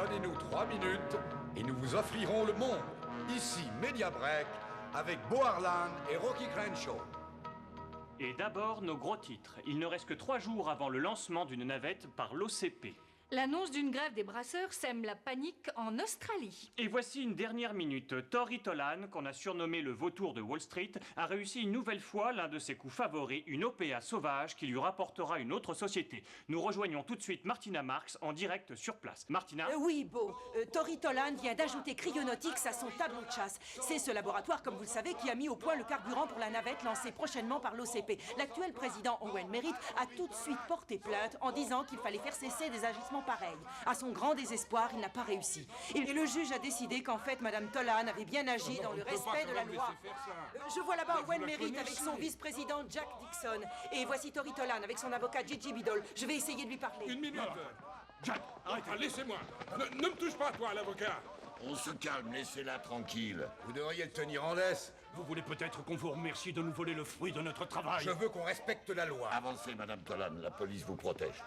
Donnez-nous 3 minutes et nous vous offrirons le monde. Ici, Media Break, avec Beau Harlan et Rocky Crenshaw. Et d'abord, nos gros titres. Il ne reste que 3 jours avant le lancement d'une navette par l'OCP. L'annonce d'une grève des brasseurs sème la panique en Australie. Et voici une dernière minute. Tori Tolan, qu'on a surnommé le vautour de Wall Street, a réussi une nouvelle fois l'un de ses coups favoris, une OPA sauvage qui lui rapportera une autre société. Nous rejoignons tout de suite Martina Marx en direct sur place. Martina? Oui, Beau. Tori Tolan vient d'ajouter Cryonautics à son tableau de chasse. C'est ce laboratoire, comme vous le savez, qui a mis au point le carburant pour la navette lancée prochainement par l'OCP. L'actuel président Owen Merritt a tout de suite porté plainte en disant qu'il fallait faire cesser des agissements pareil. À son grand désespoir, il n'a pas réussi. Et le juge a décidé qu'en fait, Madame Tolan avait bien agi dans le respect de la loi. Je vois là-bas Owen Merritt avec son vice-président Jack Dixon. Et voici Tori Tolan avec son avocat Gigi Biddle. Je vais essayer de lui parler. Une minute. Jack, arrêtez, laissez-moi. Ne me touche pas, toi, l'avocat. On se calme, laissez-la tranquille. Vous devriez le tenir en laisse. Vous voulez peut-être qu'on vous remercie de nous voler le fruit de notre travail. Je veux qu'on respecte la loi. Avancez, Madame Tolan, la police vous protège.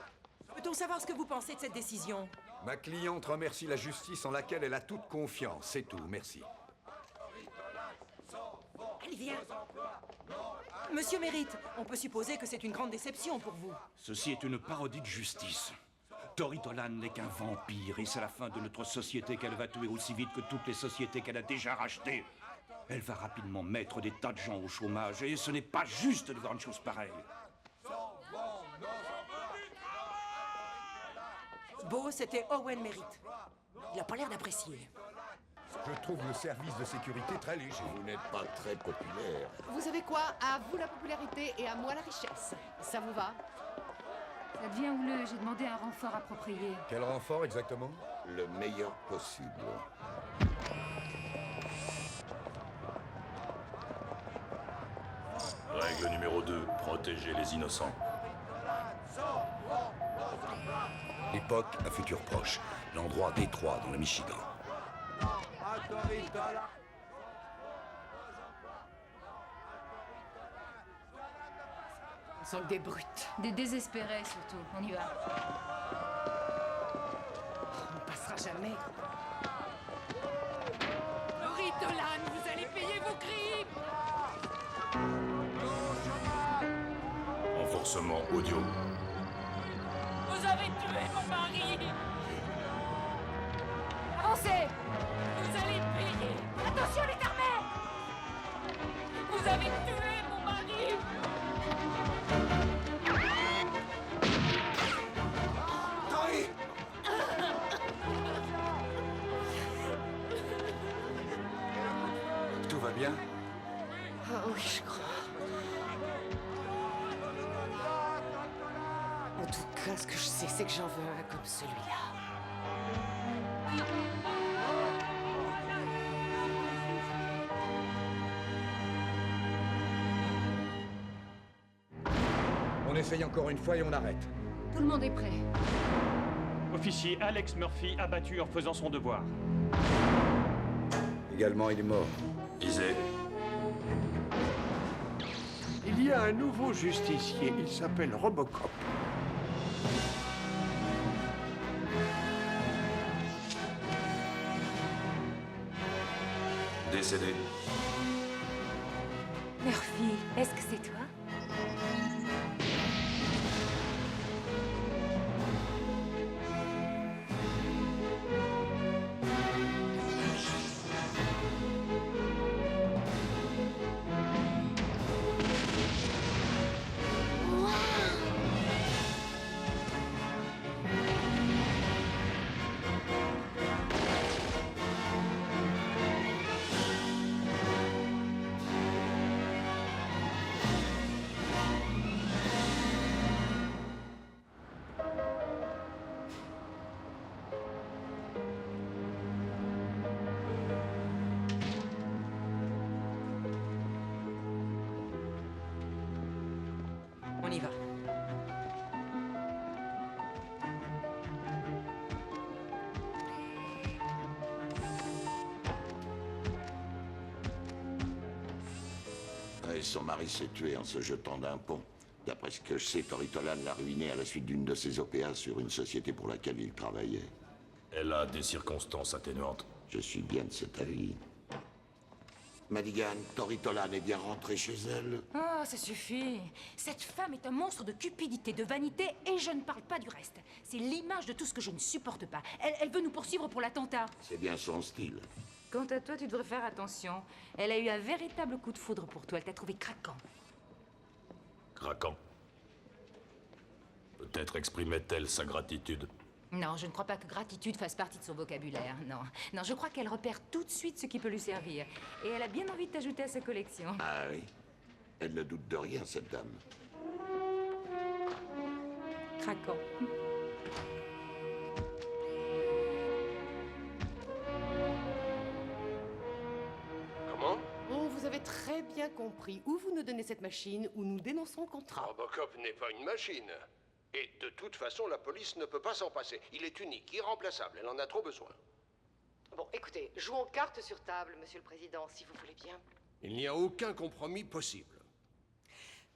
Peut-on savoir ce que vous pensez de cette décision? Ma cliente remercie la justice en laquelle elle a toute confiance. C'est tout, merci. Allez, viens. Monsieur Merritt, on peut supposer que c'est une grande déception pour vous. Ceci est une parodie de justice. Tori Tolan n'est qu'un vampire et c'est la fin de notre société qu'elle va tuer aussi vite que toutes les sociétés qu'elle a déjà rachetées. Elle va rapidement mettre des tas de gens au chômage et ce n'est pas juste de voir une chose pareille. Beau, c'était Owen Merritt. Il n'a pas l'air d'apprécier. Je trouve le service de sécurité très léger. Vous n'êtes pas très populaire. Vous savez quoi? À vous la popularité et à moi la richesse. Ça vous va? Ça devient houleux, j'ai demandé un renfort approprié. Quel renfort exactement? Le meilleur possible. Règle numéro 2, protéger les innocents. L'époque à futur proche. L'endroit Détroit dans le Michigan. Ils sont des brutes. Des désespérés surtout, on y va. On ne passera jamais. Tori Tolan, vous allez payer vos crimes. Renforcement audio. Vous avez tué mon mari. Avancez! Vous allez payer. Attention les armées! Vous avez tué mon mari. Tout va bien? Ah oui, je crois. En tout cas, ce que je sais, c'est que j'en veux un comme celui-là. On essaye encore une fois et on arrête. Tout le monde est prêt. Officier Alex Murphy abattu en faisant son devoir. Également, il est mort. Visez. Il y a un nouveau justicier, il s'appelle Robocop. Décédé. Murphy, est-ce que c'est toi? On y va. Et son mari s'est tué en se jetant d'un pont. D'après ce que je sais, Tori Tolan l'a ruiné à la suite d'une de ses OPA sur une société pour laquelle il travaillait. Elle a des circonstances atténuantes. Je suis bien de cet avis. Madigan, Tori Tolan est bien rentrée chez elle. Oh, ça suffit. Cette femme est un monstre de cupidité, de vanité, et je ne parle pas du reste. C'est l'image de tout ce que je ne supporte pas. Elle veut nous poursuivre pour l'attentat. C'est bien son style. Quant à toi, tu devrais faire attention. Elle a eu un véritable coup de foudre pour toi. Elle t'a trouvé craquant. Craquant. Peut-être exprimait-elle sa gratitude. Non, je ne crois pas que gratitude fasse partie de son vocabulaire. Non, non, je crois qu'elle repère tout de suite ce qui peut lui servir. Et elle a bien envie de t'ajouter à sa collection. Ah oui. Elle ne doute de rien, cette dame. Craquant. Comment? Oh, vous avez très bien compris. Ou vous nous donnez cette machine, ou nous dénonçons le contrat. Robocop n'est pas une machine. Et de toute façon, la police ne peut pas s'en passer. Il est unique, irremplaçable. Elle en a trop besoin. Bon, écoutez, jouons carte sur table, Monsieur le Président, si vous voulez bien. Il n'y a aucun compromis possible.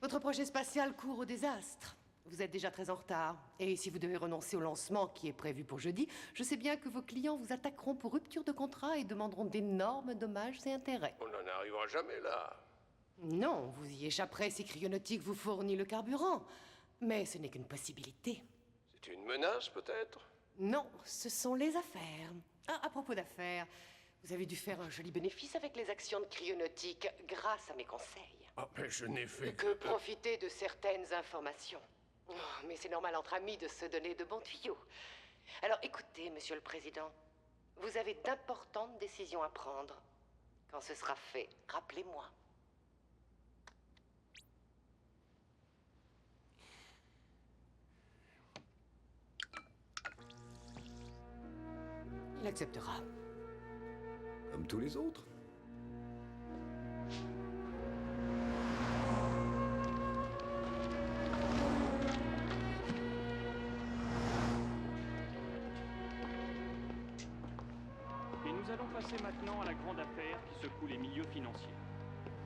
Votre projet spatial court au désastre. Vous êtes déjà très en retard. Et si vous devez renoncer au lancement qui est prévu pour jeudi, je sais bien que vos clients vous attaqueront pour rupture de contrat et demanderont d'énormes dommages et intérêts. On n'en arrivera jamais là. Non, vous y échapperez si Cryonautique vous fournit le carburant. Mais ce n'est qu'une possibilité. C'est une menace, peut-être? Non, ce sont les affaires. Ah, à propos d'affaires, vous avez dû faire un joli bénéfice avec les actions de Cryonautique grâce à mes conseils. Ah, mais je n'ai fait Que profiter de certaines informations. Oh, mais c'est normal entre amis de se donner de bons tuyaux. Alors écoutez, Monsieur le Président, vous avez d'importantes décisions à prendre. Quand ce sera fait, rappelez-moi. Il acceptera. Comme tous les autres. Et nous allons passer maintenant à la grande affaire qui secoue les milieux financiers.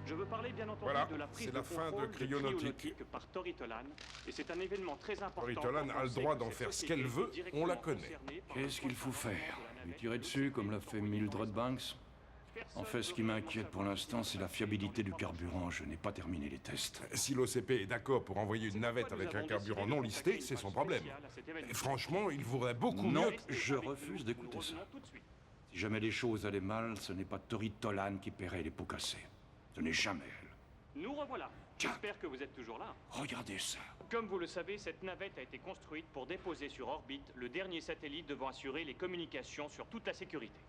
Je veux parler bien entendu Voilà, de la prise c'est de la fin contrôle de Cryonautique. par Tori Tolan, et c'est un événement très important. Tori Tolan quand a on le sait droit que d'en cette faire ce société qu'elle veut, est on la directement connaît. concernée par Qu'est-ce qu'il faut le faire? de la Lui navette tirer dessus comme l'a fait Mildred Banks? En fait, ce qui m'inquiète pour l'instant, c'est la fiabilité du carburant. Je n'ai pas terminé les tests. Si l'OCP est d'accord pour envoyer une navette avec un carburant non listé, c'est son problème. Et franchement, il vaudrait beaucoup Non, mieux... je refuse d'écouter ça. Si jamais les choses allaient mal, ce n'est pas Tori Tolan qui paierait les pots cassés. Ce n'est jamais elle. Nous revoilà. Tiens. J'espère que vous êtes toujours là. Regardez ça. Comme vous le savez, cette navette a été construite pour déposer sur orbite le dernier satellite devant assurer les communications sur toute la sécurité.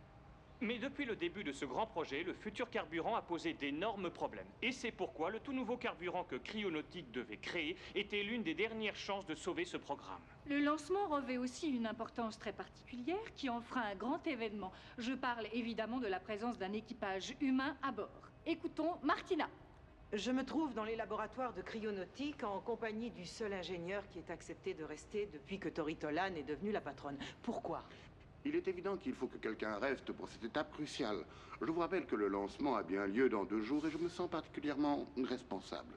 Mais depuis le début de ce grand projet, le futur carburant a posé d'énormes problèmes. Et c'est pourquoi le tout nouveau carburant que Cryonautique devait créer était l'une des dernières chances de sauver ce programme. Le lancement revêt aussi une importance très particulière qui en fera un grand événement. Je parle évidemment de la présence d'un équipage humain à bord. Écoutons Martina. Je me trouve dans les laboratoires de Cryonautique en compagnie du seul ingénieur qui ait accepté de rester depuis que Tori Tolan est devenue la patronne. Pourquoi? Il est évident qu'il faut que quelqu'un reste pour cette étape cruciale. Je vous rappelle que le lancement a bien lieu dans 2 jours et je me sens particulièrement responsable.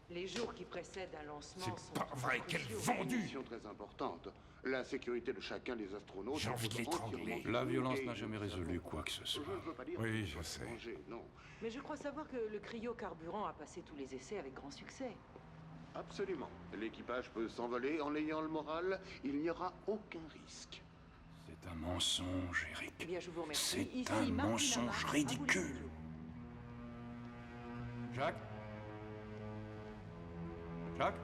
Les jours qui précèdent un lancement C'est sont pas vrai, quelle Une vendue! mission très importante. La sécurité de chacun des astronautes... J'ai envie de l'étrangler. La violence n'a jamais résolu quoi que ce soit. Je ne veux pas dire Oui, que je ce sais. soit danger, non. Mais je crois savoir que le cryocarburant a passé tous les essais avec grand succès. Absolument. L'équipage peut s'envoler en ayant le moral. Il n'y aura aucun risque. C'est un mensonge, Eric. Eh bien, je vous remercie. C'est Ici, un Martina mensonge Marx, à vous les ridicule. studios. Jacques? Jacques?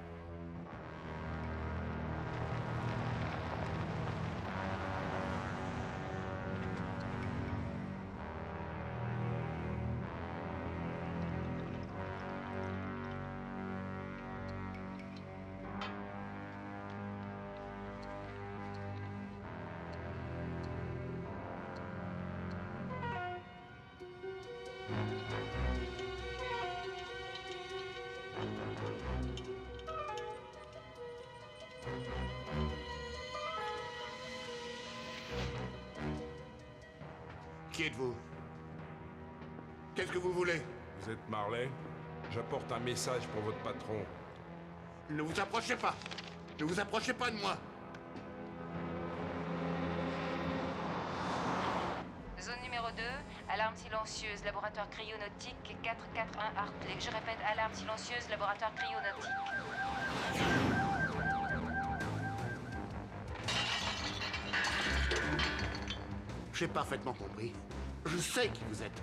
Qui êtes-vous? Qu'est-ce que vous voulez? Vous êtes Marley? J'apporte un message pour votre patron. Ne vous approchez pas! Ne vous approchez pas de moi! Alarme silencieuse, laboratoire cryonautique 441 Hartley. Je répète, alarme silencieuse, laboratoire cryonautique. J'ai parfaitement compris. Je sais qui vous êtes.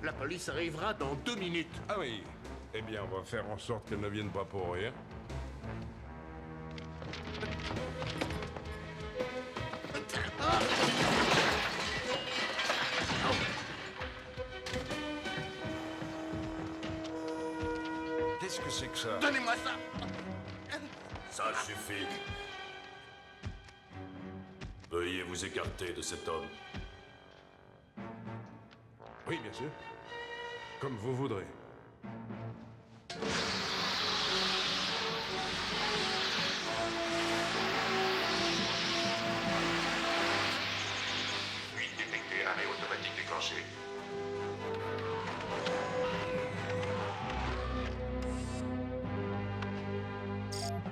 La police arrivera dans 2 minutes. Ah oui. Eh bien, on va faire en sorte qu'elle ne vienne pas pour rien. Qu'est-ce que c'est que ça? Donnez-moi ça. Ça suffit. Veuillez vous écarter de cet homme. Oui, bien sûr. Comme vous voudrez. Fuite détectée, arrêt automatique déclenché.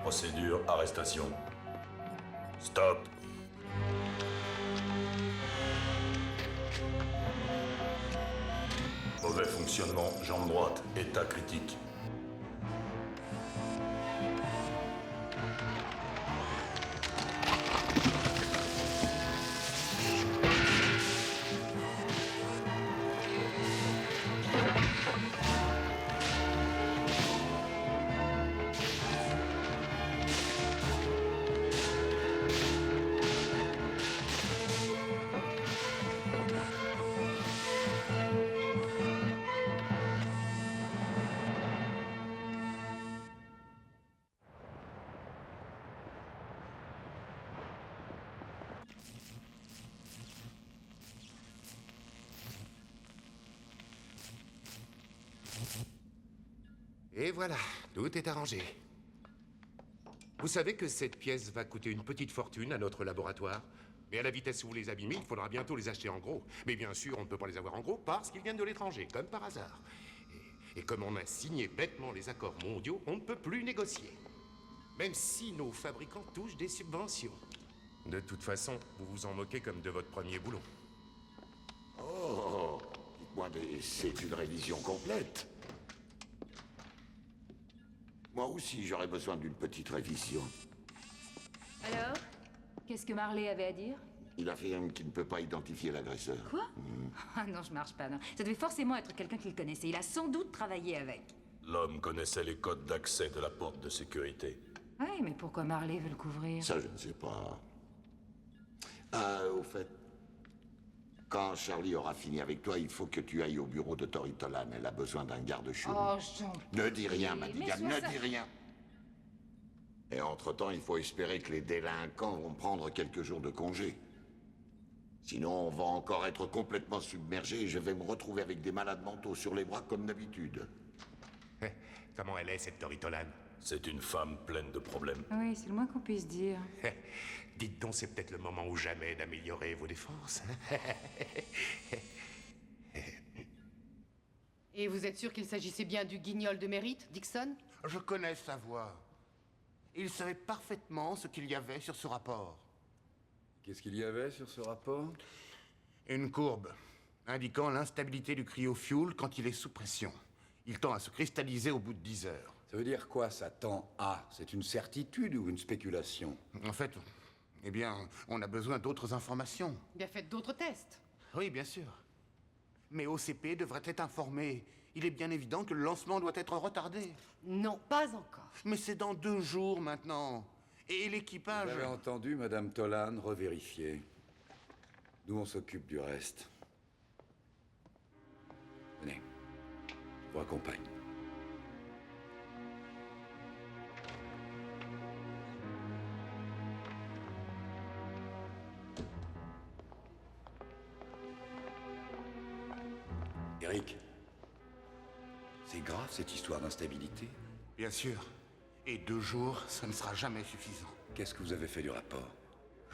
Procédure, arrestation. Stop. Mauvais fonctionnement, jambe droite, état critique. Et voilà, tout est arrangé. Vous savez que cette pièce va coûter une petite fortune à notre laboratoire? Mais à la vitesse où vous les abîmez, il faudra bientôt les acheter en gros. Mais bien sûr, on ne peut pas les avoir en gros parce qu'ils viennent de l'étranger, comme par hasard. Et comme on a signé bêtement les accords mondiaux, on ne peut plus négocier. Même si nos fabricants touchent des subventions. De toute façon, vous vous en moquez comme de votre premier boulot. Oh, dites-moi, mais c'est une révision complète. Moi aussi, j'aurais besoin d'une petite révision. Alors? Qu'est-ce que Marley avait à dire? Il affirme qu'il ne peut pas identifier l'agresseur. Quoi? Ah non, je marche pas, non. Ça devait forcément être quelqu'un qu'il connaissait. Il a sans doute travaillé avec. L'homme connaissait les codes d'accès de la porte de sécurité. Oui, mais pourquoi Marley veut le couvrir? Ça, je ne sais pas. Au fait, quand Charlie aura fini avec toi, il faut que tu ailles au bureau de Tori Tolan. Elle a besoin d'un garde-chou. Oh, Jean. Ne dis rien, Madigan, Mais ne ça- dis rien. Et entre-temps, il faut espérer que les délinquants vont prendre quelques jours de congé. Sinon, on va encore être complètement submergé et je vais me retrouver avec des malades mentaux sur les bras comme d'habitude. Comment elle est, cette Tori Tolan? C'est une femme pleine de problèmes. Oui, c'est le moins qu'on puisse dire. Dites donc, c'est peut-être le moment ou jamais d'améliorer vos défenses. Et vous êtes sûr qu'il s'agissait bien du guignol de mérite, Dixon? Je connais sa voix. Il savait parfaitement ce qu'il y avait sur ce rapport. Qu'est-ce qu'il y avait sur ce rapport? Une courbe indiquant l'instabilité du cryofuel quand il est sous pression. Il tend à se cristalliser au bout de 10 heures. Ça veut dire quoi, ça tend à? C'est une certitude ou une spéculation? En fait, eh bien, on a besoin d'autres informations. Bien, faites d'autres tests. Oui, bien sûr. Mais OCP devrait être informé. Il est bien évident que le lancement doit être retardé. Non, pas encore. Mais c'est dans 2 jours maintenant. Et l'équipage... Vous avez entendu, Madame Tolan, revérifier. Nous, on s'occupe du reste. Venez, je vous accompagne. Eric, c'est grave cette histoire d'instabilité? Bien sûr. Et 2 jours, ça ne sera jamais suffisant. Qu'est-ce que vous avez fait du rapport?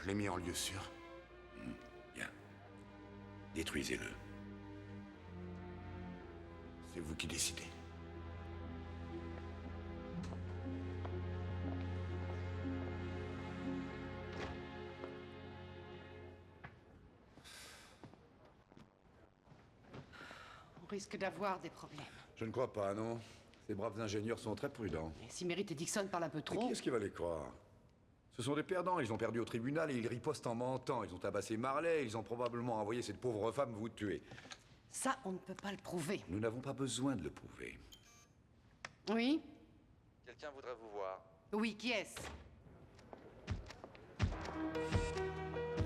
Je l'ai mis en lieu sûr. Bien. Détruisez-le. C'est vous qui décidez. On risque d'avoir des problèmes. Je ne crois pas, non. Ces braves ingénieurs sont très prudents. Mais si Merritt et Dixon parlent un peu Mais trop... qui est-ce qui va les croire? Ce sont des perdants, ils ont perdu au tribunal et ils ripostent en mentant. Ils ont tabassé Marley, ils ont probablement envoyé cette pauvre femme vous tuer. Ça, on ne peut pas le prouver. Nous n'avons pas besoin de le prouver. Oui? Quelqu'un voudrait vous voir. Oui, qui est-ce?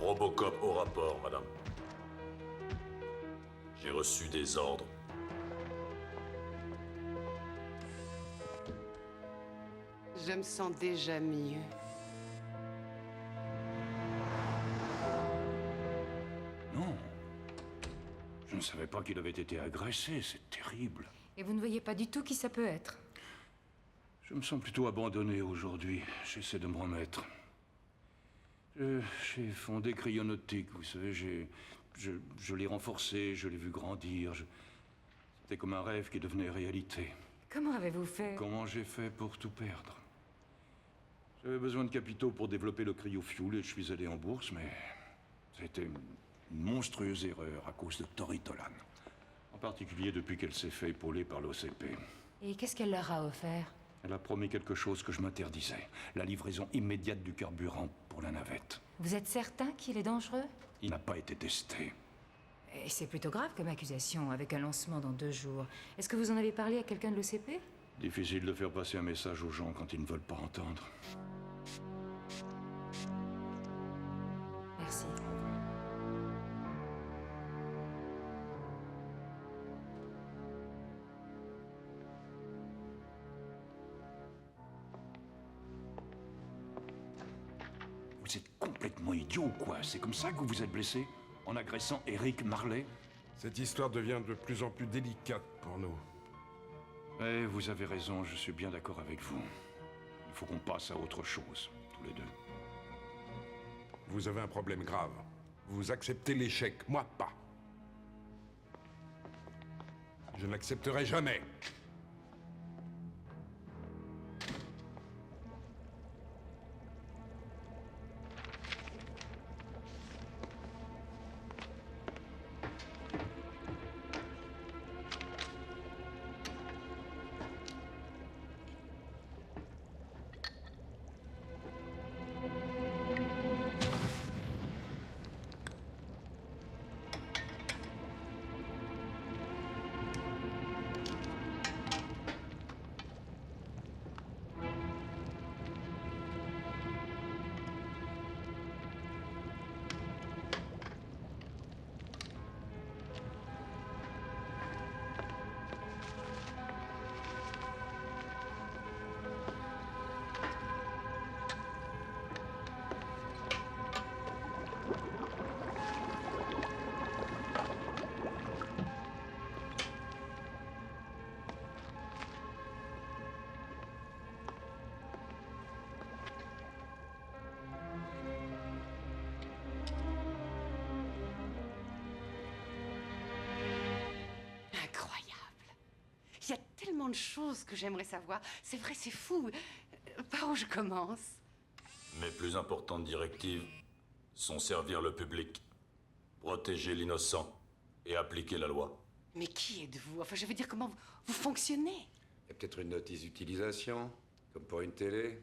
Robocop au rapport, madame. J'ai reçu des ordres. Je me sens déjà mieux. Non. Je ne savais pas qu'il avait été agressé, c'est terrible. Et vous ne voyez pas du tout qui ça peut être? Je me sens plutôt abandonné aujourd'hui. J'essaie de me remettre. J'ai fondé Cryonautique, vous savez, je l'ai renforcé, je l'ai vu grandir. C'était comme un rêve qui devenait réalité. Comment avez-vous fait? Comment j'ai fait pour tout perdre? J'avais besoin de capitaux pour développer le cryofuel et je suis allé en bourse, mais c'était une monstrueuse erreur à cause de Tori Tolan. En particulier depuis qu'elle s'est fait épauler par l'OCP. Et qu'est-ce qu'elle leur a offert? Elle a promis quelque chose que je m'interdisais. La livraison immédiate du carburant pour la navette. Vous êtes certain qu'il est dangereux? Il n'a pas été testé. Et c'est plutôt grave comme accusation, avec un lancement dans 2 jours. Est-ce que vous en avez parlé à quelqu'un de l'OCP? Difficile de faire passer un message aux gens quand ils ne veulent pas entendre. Merci. Vous êtes complètement idiot ou quoi? C'est comme ça que vous vous êtes blessé? En agressant Eric Marley? Cette histoire devient de plus en plus délicate pour nous. Eh, vous avez raison, je suis bien d'accord avec vous. Il faut qu'on passe à autre chose, tous les deux. Vous avez un problème grave. Vous acceptez l'échec, moi pas. Je ne l'accepterai jamais. Il y a tellement de choses que j'aimerais savoir. C'est vrai, c'est fou. Par où je commence? Mes plus importantes directives sont servir le public, protéger l'innocent et appliquer la loi. Mais qui êtes-vous? Enfin, je veux dire, comment vous fonctionnez? Il y a peut-être une notice d'utilisation, comme pour une télé.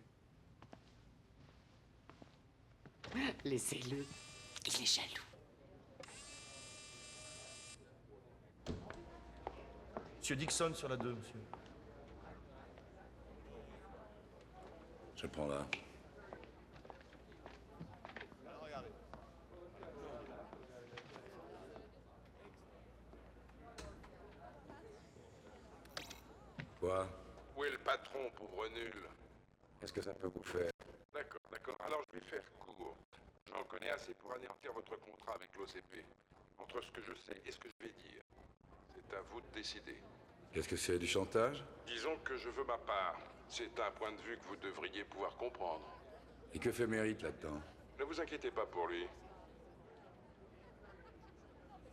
Laissez-le. Il est jaloux. Monsieur Dixon sur la 2, monsieur. Je prends là. Quoi? Où est le patron, pauvre nul? Qu'est-ce que ça peut vous faire? D'accord, d'accord. Alors je vais faire court. J'en connais assez pour anéantir votre contrat avec l'OCP. Entre ce que je sais et ce que je vais dire, c'est à vous de décider. Qu'est-ce que c'est, du chantage? Disons que je veux ma part. C'est un point de vue que vous devriez pouvoir comprendre. Et que fait Merritt là-dedans? Ne vous inquiétez pas pour lui.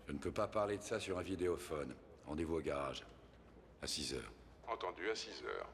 Je ne peux pas parler de ça sur un vidéophone. Rendez-vous au garage. À 6 heures. Entendu, à 6 heures.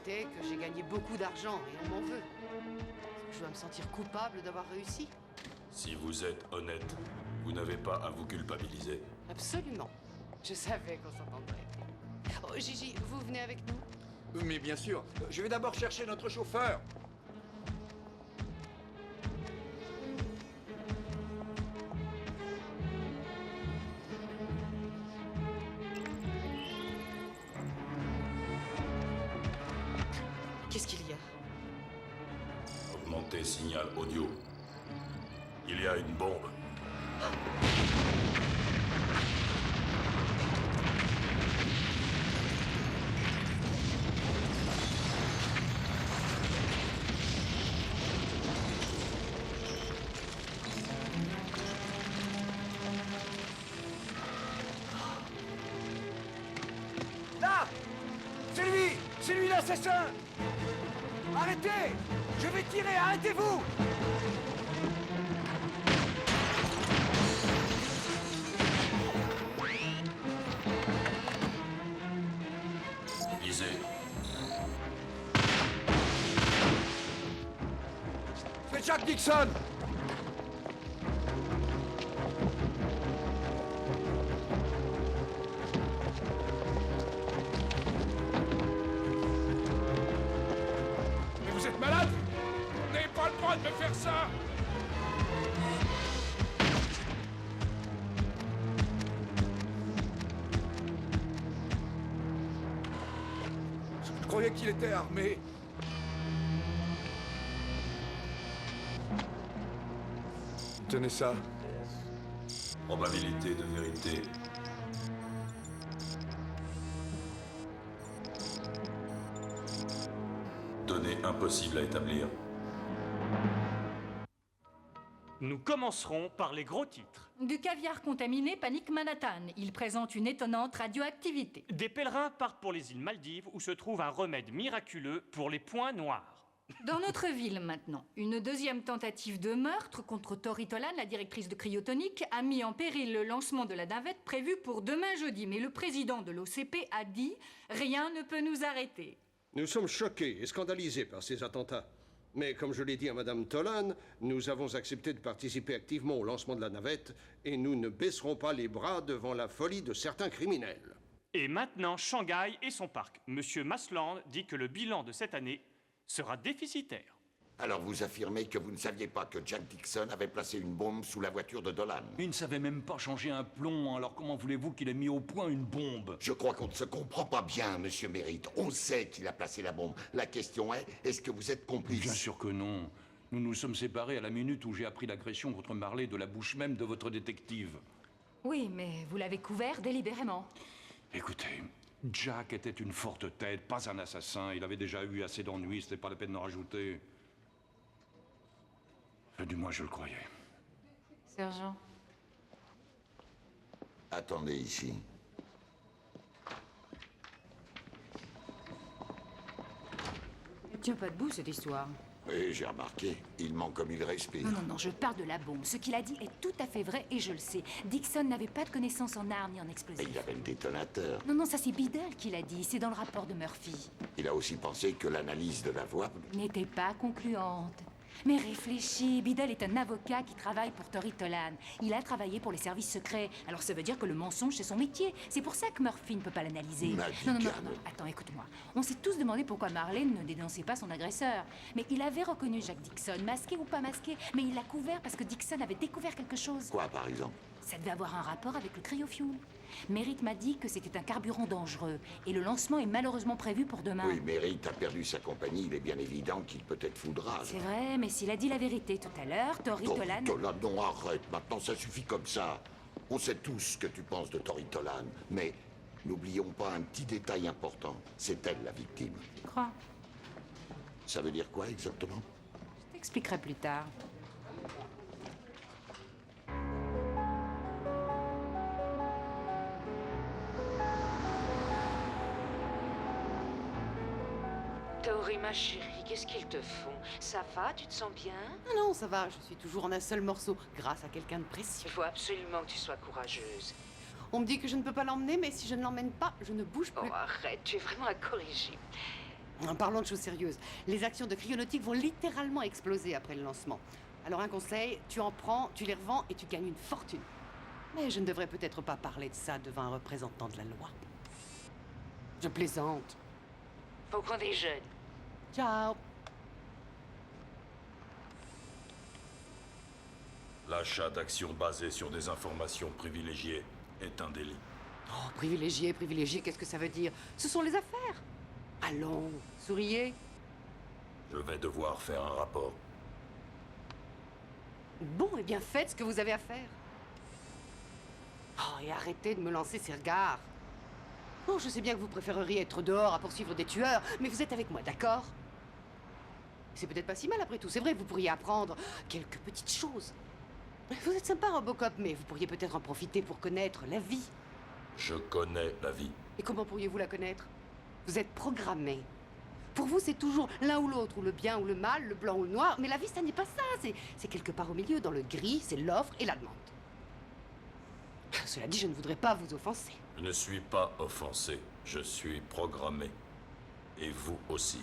fait est que j'ai gagné beaucoup d'argent et on m'en veut. Est-ce que je dois me sentir coupable d'avoir réussi? Si vous êtes honnête, vous n'avez pas à vous culpabiliser. Absolument. Je savais qu'on s'entendrait. Oh, Gigi, vous venez avec nous? Mais bien sûr, je vais d'abord chercher notre chauffeur. Qu'est-ce qu'il y a? Augmentez signal audio. Il y a une bombe. Là! C'est lui l'assassin! Arrêtez! Je vais tirer, arrêtez-vous! Visez. C'est Jack Dixon! Mais vous êtes malade? Vous n'avez pas le droit de me faire ça! Je croyais qu'il était armé. Tenez ça. Probabilité de vérité. Données impossible à établir. Nous commencerons par les gros titres. Du caviar contaminé panique Manhattan. Il présente une étonnante radioactivité. Des pèlerins partent pour les îles Maldives où se trouve un remède miraculeux pour les points noirs. Dans notre ville maintenant, une deuxième tentative de meurtre contre Tori Tolan, la directrice de Cryotonic, a mis en péril le lancement de la navette prévue pour demain jeudi. Mais le président de l'OCP a dit « Rien ne peut nous arrêter ». Nous sommes choqués et scandalisés par ces attentats. Mais comme je l'ai dit à Madame Tolan, nous avons accepté de participer activement au lancement de la navette et nous ne baisserons pas les bras devant la folie de certains criminels. Et maintenant, Shanghai et son parc. Monsieur Masland dit que le bilan de cette année sera déficitaire. Alors vous affirmez que vous ne saviez pas que Jack Dixon avait placé une bombe sous la voiture de Dolan? Il ne savait même pas changer un plomb, alors comment voulez-vous qu'il ait mis au point une bombe? Je crois qu'on ne se comprend pas bien, Monsieur Merritt. On sait qu'il a placé la bombe. La question est-ce que vous êtes complice? Bien sûr que non. Nous nous sommes séparés à la minute où j'ai appris l'agression contre Marley de la bouche même de votre détective. Oui, mais vous l'avez couvert délibérément. Écoutez, Jack était une forte tête, pas un assassin. Il avait déjà eu assez d'ennuis, c'était pas la peine d'en rajouter. Du moins, je le croyais. Sergent. Attendez ici. Elle tient pas debout, cette histoire. Oui, j'ai remarqué. Il manque comme il respire. Non, je parle de la bombe. Ce qu'il a dit est tout à fait vrai et je le sais. Dixon n'avait pas de connaissances en armes ni en Et explosifs. il avait le détonateur. Non, ça c'est Biddle qui l'a dit. C'est dans le rapport de Murphy. Il a aussi pensé que l'analyse de la voix... N'était pas concluante. Mais réfléchis, Biddle est un avocat qui travaille pour Tori Tolan. Il a travaillé pour les services secrets. Alors ça veut dire que le mensonge, c'est son métier. C'est pour ça que Murphy ne peut pas l'analyser. Non, attends, écoute-moi. On s'est tous demandé pourquoi Marlène ne dénonçait pas son agresseur. Mais il avait reconnu Jack Dixon, masqué ou pas masqué. Mais il l'a couvert parce que Dixon avait découvert quelque chose. Quoi, par exemple? Ça devait avoir un rapport avec le cryofuel. Merritt m'a dit que c'était un carburant dangereux. Et le lancement est malheureusement prévu pour demain. Oui, Merritt a perdu sa compagnie. Il est bien évident qu'il peut être foudrage. C'est vrai, mais s'il a dit la vérité tout à l'heure, Tori Tolan... Tolan, non, arrête. Maintenant, ça suffit comme ça. On sait tous ce que tu penses de Tori Tolan. Mais n'oublions pas un petit détail important. C'est elle, la victime. Tu crois? Ça veut dire quoi, exactement? Je t'expliquerai plus tard. Tori, ma chérie, qu'est-ce qu'ils te font? Ça va? Tu te sens bien? Non, ça va. Je suis toujours en un seul morceau, grâce à quelqu'un de précieux. Il faut absolument que tu sois courageuse. On me dit que je ne peux pas l'emmener, mais si je ne l'emmène pas, je ne bouge plus. Oh, arrête, tu es vraiment à corriger. En parlant de choses sérieuses, les actions de Cryonautique vont littéralement exploser après le lancement. Alors un conseil, tu en prends, tu les revends et tu gagnes une fortune. Mais je ne devrais peut-être pas parler de ça devant un représentant de la loi. Je plaisante. Faut qu'on déjeune. Ciao. L'achat d'actions basées sur des informations privilégiées est un délit. Oh, privilégié, qu'est-ce que ça veut dire? Ce sont les affaires. Allons, souriez. Je vais devoir faire un rapport. Bon, eh bien faites ce que vous avez à faire. Oh, et arrêtez de me lancer ces regards. Oh, je sais bien que vous préféreriez être dehors à poursuivre des tueurs, mais vous êtes avec moi, d'accord? C'est peut-être pas si mal après tout, c'est vrai, vous pourriez apprendre quelques petites choses. Vous êtes sympa, Robocop, mais vous pourriez peut-être en profiter pour connaître la vie. Je connais la vie. Et comment pourriez-vous la connaître? Vous êtes programmé. Pour vous, c'est toujours l'un ou l'autre, ou le bien ou le mal, le blanc ou le noir, mais la vie, ça n'est pas ça. C'est quelque part au milieu, dans le gris, c'est l'offre et la demande. Cela dit, je ne voudrais pas vous offenser. Je ne suis pas offensé, je suis programmé. Et vous aussi.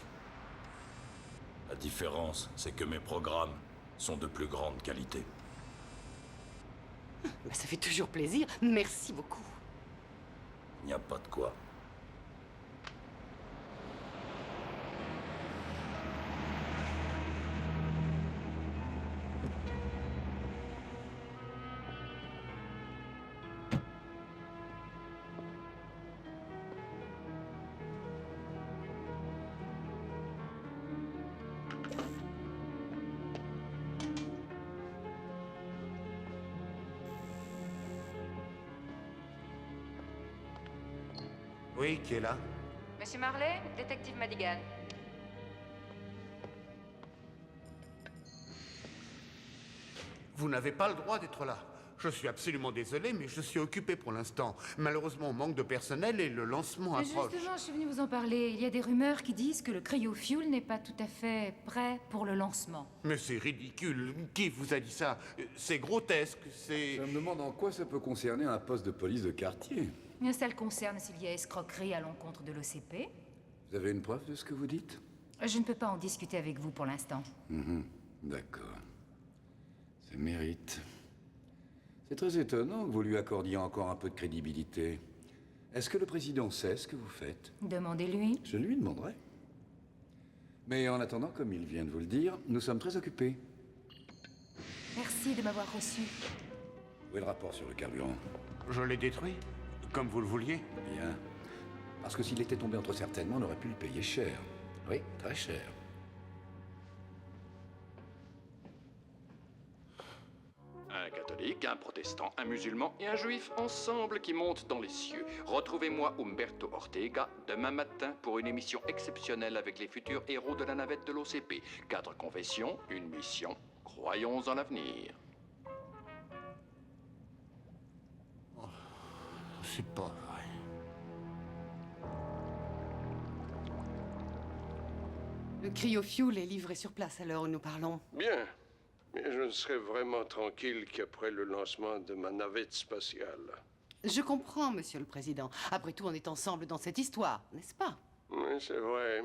La différence, c'est que mes programmes sont de plus grande qualité. Ben, ça fait toujours plaisir, merci beaucoup. Il n'y a pas de quoi. Oui, qui est là? Monsieur Marley, détective Madigan. Vous n'avez pas le droit d'être là. Je suis absolument désolé, mais je suis occupé pour l'instant. Malheureusement, on manque de personnel et le lancement approche. Justement, je suis venue vous en parler. Il y a des rumeurs qui disent que le cryofuel n'est pas tout à fait prêt pour le lancement. Mais c'est ridicule. Qui vous a dit ça? C'est grotesque, c'est... Je me demande en quoi ça peut concerner un poste de police de quartier. Mais ça le concerne s'il y a escroquerie à l'encontre de l'OCP. Vous avez une preuve de ce que vous dites? Je ne peux pas en discuter avec vous pour l'instant. D'accord. Ça mérite. C'est très étonnant que vous lui accordiez encore un peu de crédibilité. Est-ce que le président sait ce que vous faites? Demandez-lui. Je lui demanderai. Mais en attendant, comme il vient de vous le dire, nous sommes très occupés. Merci de m'avoir reçu. Où est le rapport sur le carburant? Je l'ai détruit, comme vous le vouliez. Bien. Parce que s'il était tombé entre certaines mains, on aurait pu le payer cher. Oui, très cher. Un catholique, un protestant, un musulman et un juif ensemble qui montent dans les cieux. Retrouvez-moi Umberto Ortega demain matin pour une émission exceptionnelle avec les futurs héros de la navette de l'OCP. 4 confessions, une mission. Croyons en l'avenir. C'est pas vrai. Le cryofuel est livré sur place à l'heure où nous parlons. Bien. Mais je ne serai vraiment tranquille qu'après le lancement de ma navette spatiale. Je comprends, Monsieur le Président. Après tout, on est ensemble dans cette histoire, n'est-ce pas? Oui, c'est vrai.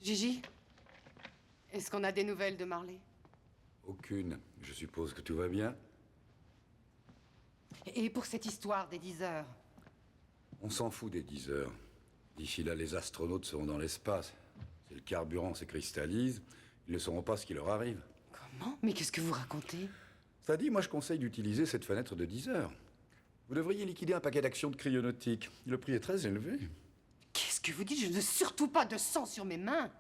Gigi, est-ce qu'on a des nouvelles de Marley? Aucune. Je suppose que tout va bien. Et pour cette histoire des 10 heures? On s'en fout des 10 heures. D'ici là, les astronautes seront dans l'espace. Si le carburant se cristallise, ils ne sauront pas ce qui leur arrive. Comment? Mais qu'est-ce que vous racontez? Ça dit, moi je conseille d'utiliser cette fenêtre de 10 heures. Vous devriez liquider un paquet d'actions de cryonautique. Le prix est très élevé. Qu'est-ce que vous dites? Je ne veux surtout pas de sang sur mes mains.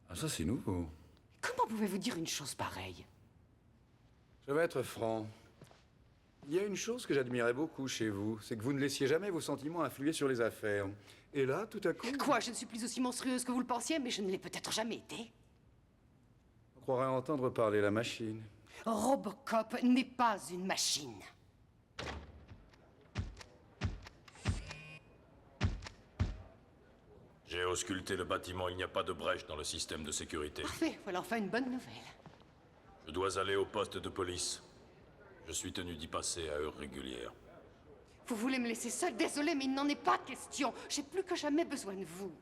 Ah, ça c'est nouveau. Comment pouvez-vous dire une chose pareille? Je vais être franc. Il y a une chose que j'admirais beaucoup chez vous, c'est que vous ne laissiez jamais vos sentiments influer sur les affaires. Et là, tout à coup... Quoi? Je ne suis plus aussi monstrueuse que vous le pensiez, mais je ne l'ai peut-être jamais été. On croirait entendre parler la machine. Robocop n'est pas une machine. J'ai ausculté le bâtiment, il n'y a pas de brèche dans le système de sécurité. Parfait, voilà enfin une bonne nouvelle. Je dois aller au poste de police. Je suis tenu d'y passer à heure régulière. Vous voulez me laisser seule? Désolée, mais il n'en est pas question. J'ai plus que jamais besoin de vous.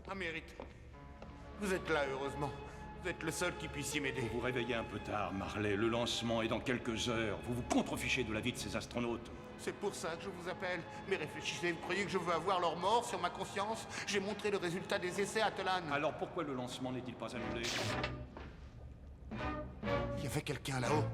Ah, Mérite. Vous êtes là, heureusement. Vous êtes le seul qui puissiez m'aider. Vous vous réveillez un peu tard, Marley. Le lancement est dans quelques heures. Vous vous contrefichez de la vie de ces astronautes. C'est pour ça que je vous appelle. Mais réfléchissez, vous croyez que je veux avoir leur mort sur ma conscience? J'ai montré le résultat des essais à Tolan. Alors pourquoi le lancement n'est-il pas annulé? Il y avait quelqu'un là-haut.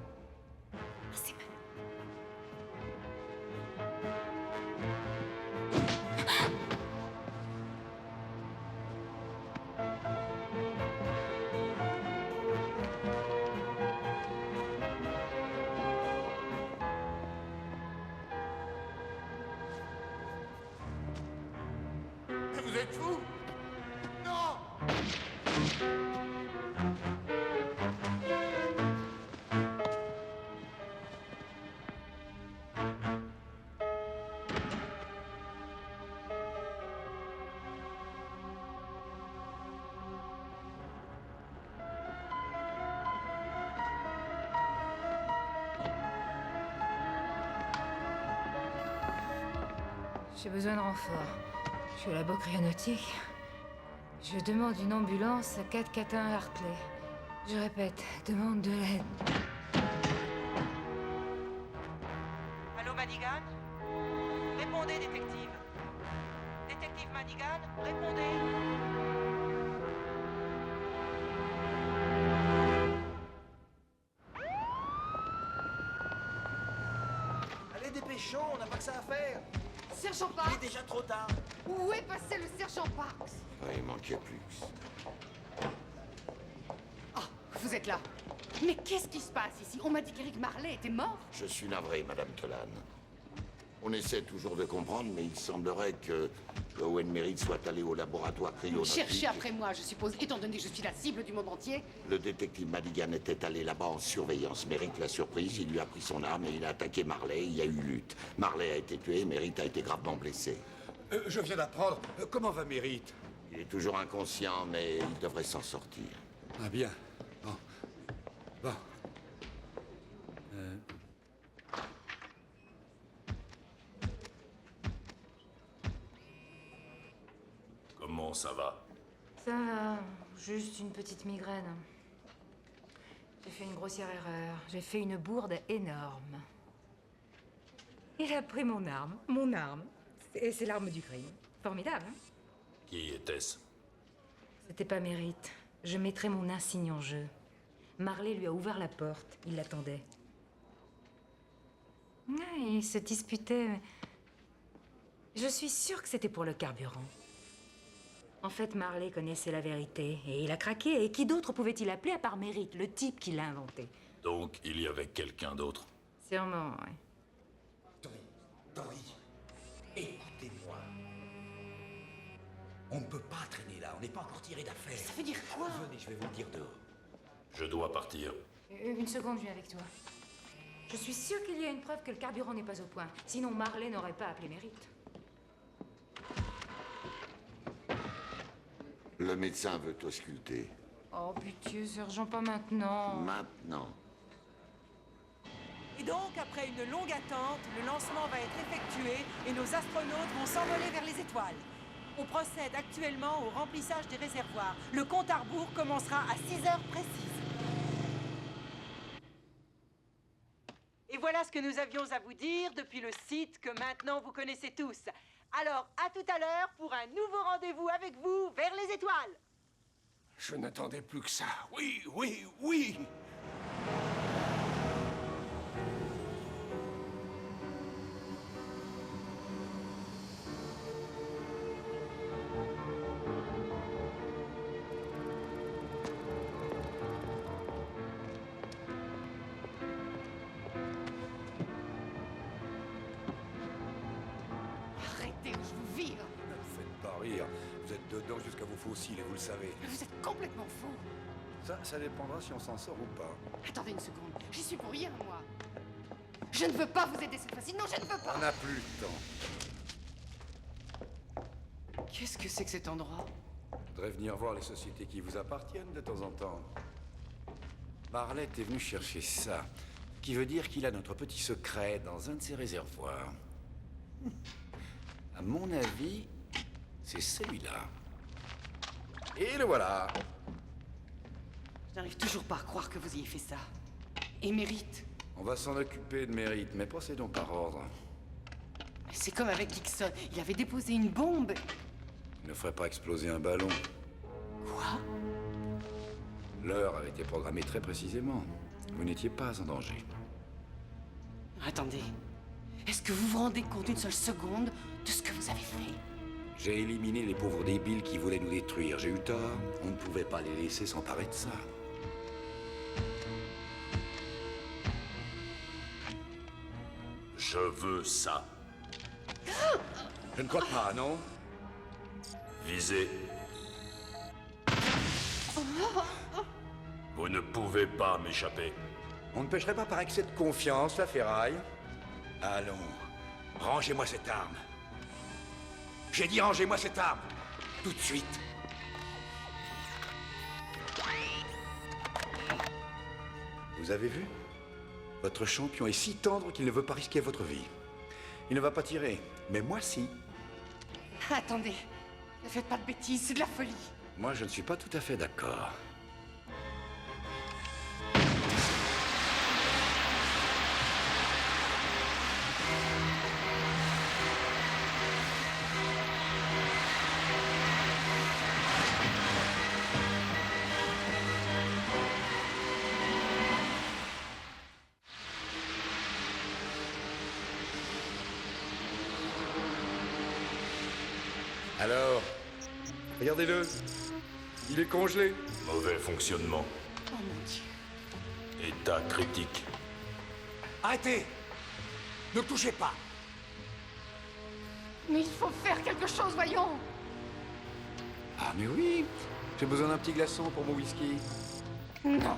Vous êtes fous? Non! J'ai besoin de renfort. Je suis au labo cryonautique. Je demande une ambulance à 441 Hartley. Je répète, demande de l'aide. Allô, Madigan? Répondez, détective. Détective Madigan, répondez. Allez, dépêchons, on n'a pas que ça à faire. Sergent Parks! Il est déjà trop tard. Où est passé le sergent Parks? Il manquait plus. Ah, vous êtes là. Mais qu'est-ce qui se passe ici? On m'a dit qu'Eric Marley était mort. Je suis navré, Madame Tolan. On essaie toujours de comprendre, mais il semblerait que Owen Merritt soit allé au laboratoire Vous cryonautique. cherchez après moi, je suppose, étant donné que je suis la cible du monde entier. Le détective Madigan était allé là-bas en surveillance. Merritt l'a surprise, il lui a pris son arme et il a attaqué Marley. Il y a eu lutte. Marley a été tué, Merritt a été gravement blessé. Je viens d'apprendre. Comment va Merritt? Il est toujours inconscient, mais il devrait s'en sortir. Ah bien. Bon. Comment ça va? Ça va, juste une petite migraine. J'ai fait une grossière erreur. J'ai fait une bourde énorme. Il a pris mon arme. Mon arme. Et c'est l'arme du crime. Formidable, hein? Qui était-ce? C'était pas Merritt. Je mettrai mon insigne en jeu. Marley lui a ouvert la porte. Il l'attendait. Il se disputait. Mais... je suis sûre que c'était pour le carburant. En fait, Marley connaissait la vérité. Et il a craqué. Et qui d'autre pouvait-il appeler à part Merritt, le type qui l'a inventé? Donc, il y avait quelqu'un d'autre? Sûrement, oui. Tori, écoutez-moi. On ne peut pas traîner là, on n'est pas encore tiré d'affaire. Ça veut dire quoi? Venez, je vais vous le dire dehors. Je dois partir. Une seconde, je viens avec toi. Je suis sûre qu'il y a une preuve que le carburant n'est pas au point. Sinon, Marley n'aurait pas appelé Merritt. Le médecin veut t'ausculter. Oh, pitié, sergent, pas maintenant. Maintenant. Et donc, après une longue attente, le lancement va être effectué et nos astronautes vont s'envoler vers les étoiles. On procède actuellement au remplissage des réservoirs. Le compte à rebours commencera à 6 heures précises. Et voilà ce que nous avions à vous dire depuis le site que maintenant vous connaissez tous. Alors, à tout à l'heure pour un nouveau rendez-vous avec vous vers les étoiles. Je n'attendais plus que ça. Oui, oui, oui! dedans jusqu'à vos fossiles, et vous le savez. Vous êtes complètement fou. Ça dépendra si on s'en sort ou pas. Attendez une seconde, j'y suis pour rien, moi. Je ne veux pas vous aider cette fois-ci, non, je ne veux pas. On n'a plus le temps. Qu'est-ce que c'est que cet endroit? Je voudrais venir voir les sociétés qui vous appartiennent de temps en temps. Barlett est venu chercher ça, ce qui veut dire qu'il a notre petit secret dans un de ses réservoirs. À mon avis, c'est celui-là. Et le voilà. Je n'arrive toujours pas à croire que vous ayez fait ça. Et Mérite. On va s'en occuper de Mérite, mais procédons par ordre. C'est comme avec Dixon. Il avait déposé une bombe. Il ne ferait pas exploser un ballon. Quoi? L'heure avait été programmée très précisément. Vous n'étiez pas en danger. Attendez. Est-ce que vous vous rendez compte une seule seconde de ce que vous avez fait? J'ai éliminé les pauvres débiles qui voulaient nous détruire. J'ai eu tort. On ne pouvait pas les laisser s'emparer de ça. Je veux ça. Je ne crois pas, non? Visez. Vous ne pouvez pas m'échapper. On ne pêcherait pas par excès de confiance, la ferraille. Allons, rangez-moi cette arme. J'ai dit rangez-moi cette arme. Tout de suite. Vous avez vu? Votre champion est si tendre qu'il ne veut pas risquer votre vie. Il ne va pas tirer, mais moi si. Attendez. Ne faites pas de bêtises, c'est de la folie. Moi, je ne suis pas tout à fait d'accord. Alors, regardez-le. Il est congelé. Mauvais fonctionnement. Oh mon Dieu. État critique. Arrêtez! Ne touchez pas! Mais il faut faire quelque chose, voyons. Ah mais oui! J'ai besoin d'un petit glaçon pour mon whisky. Non.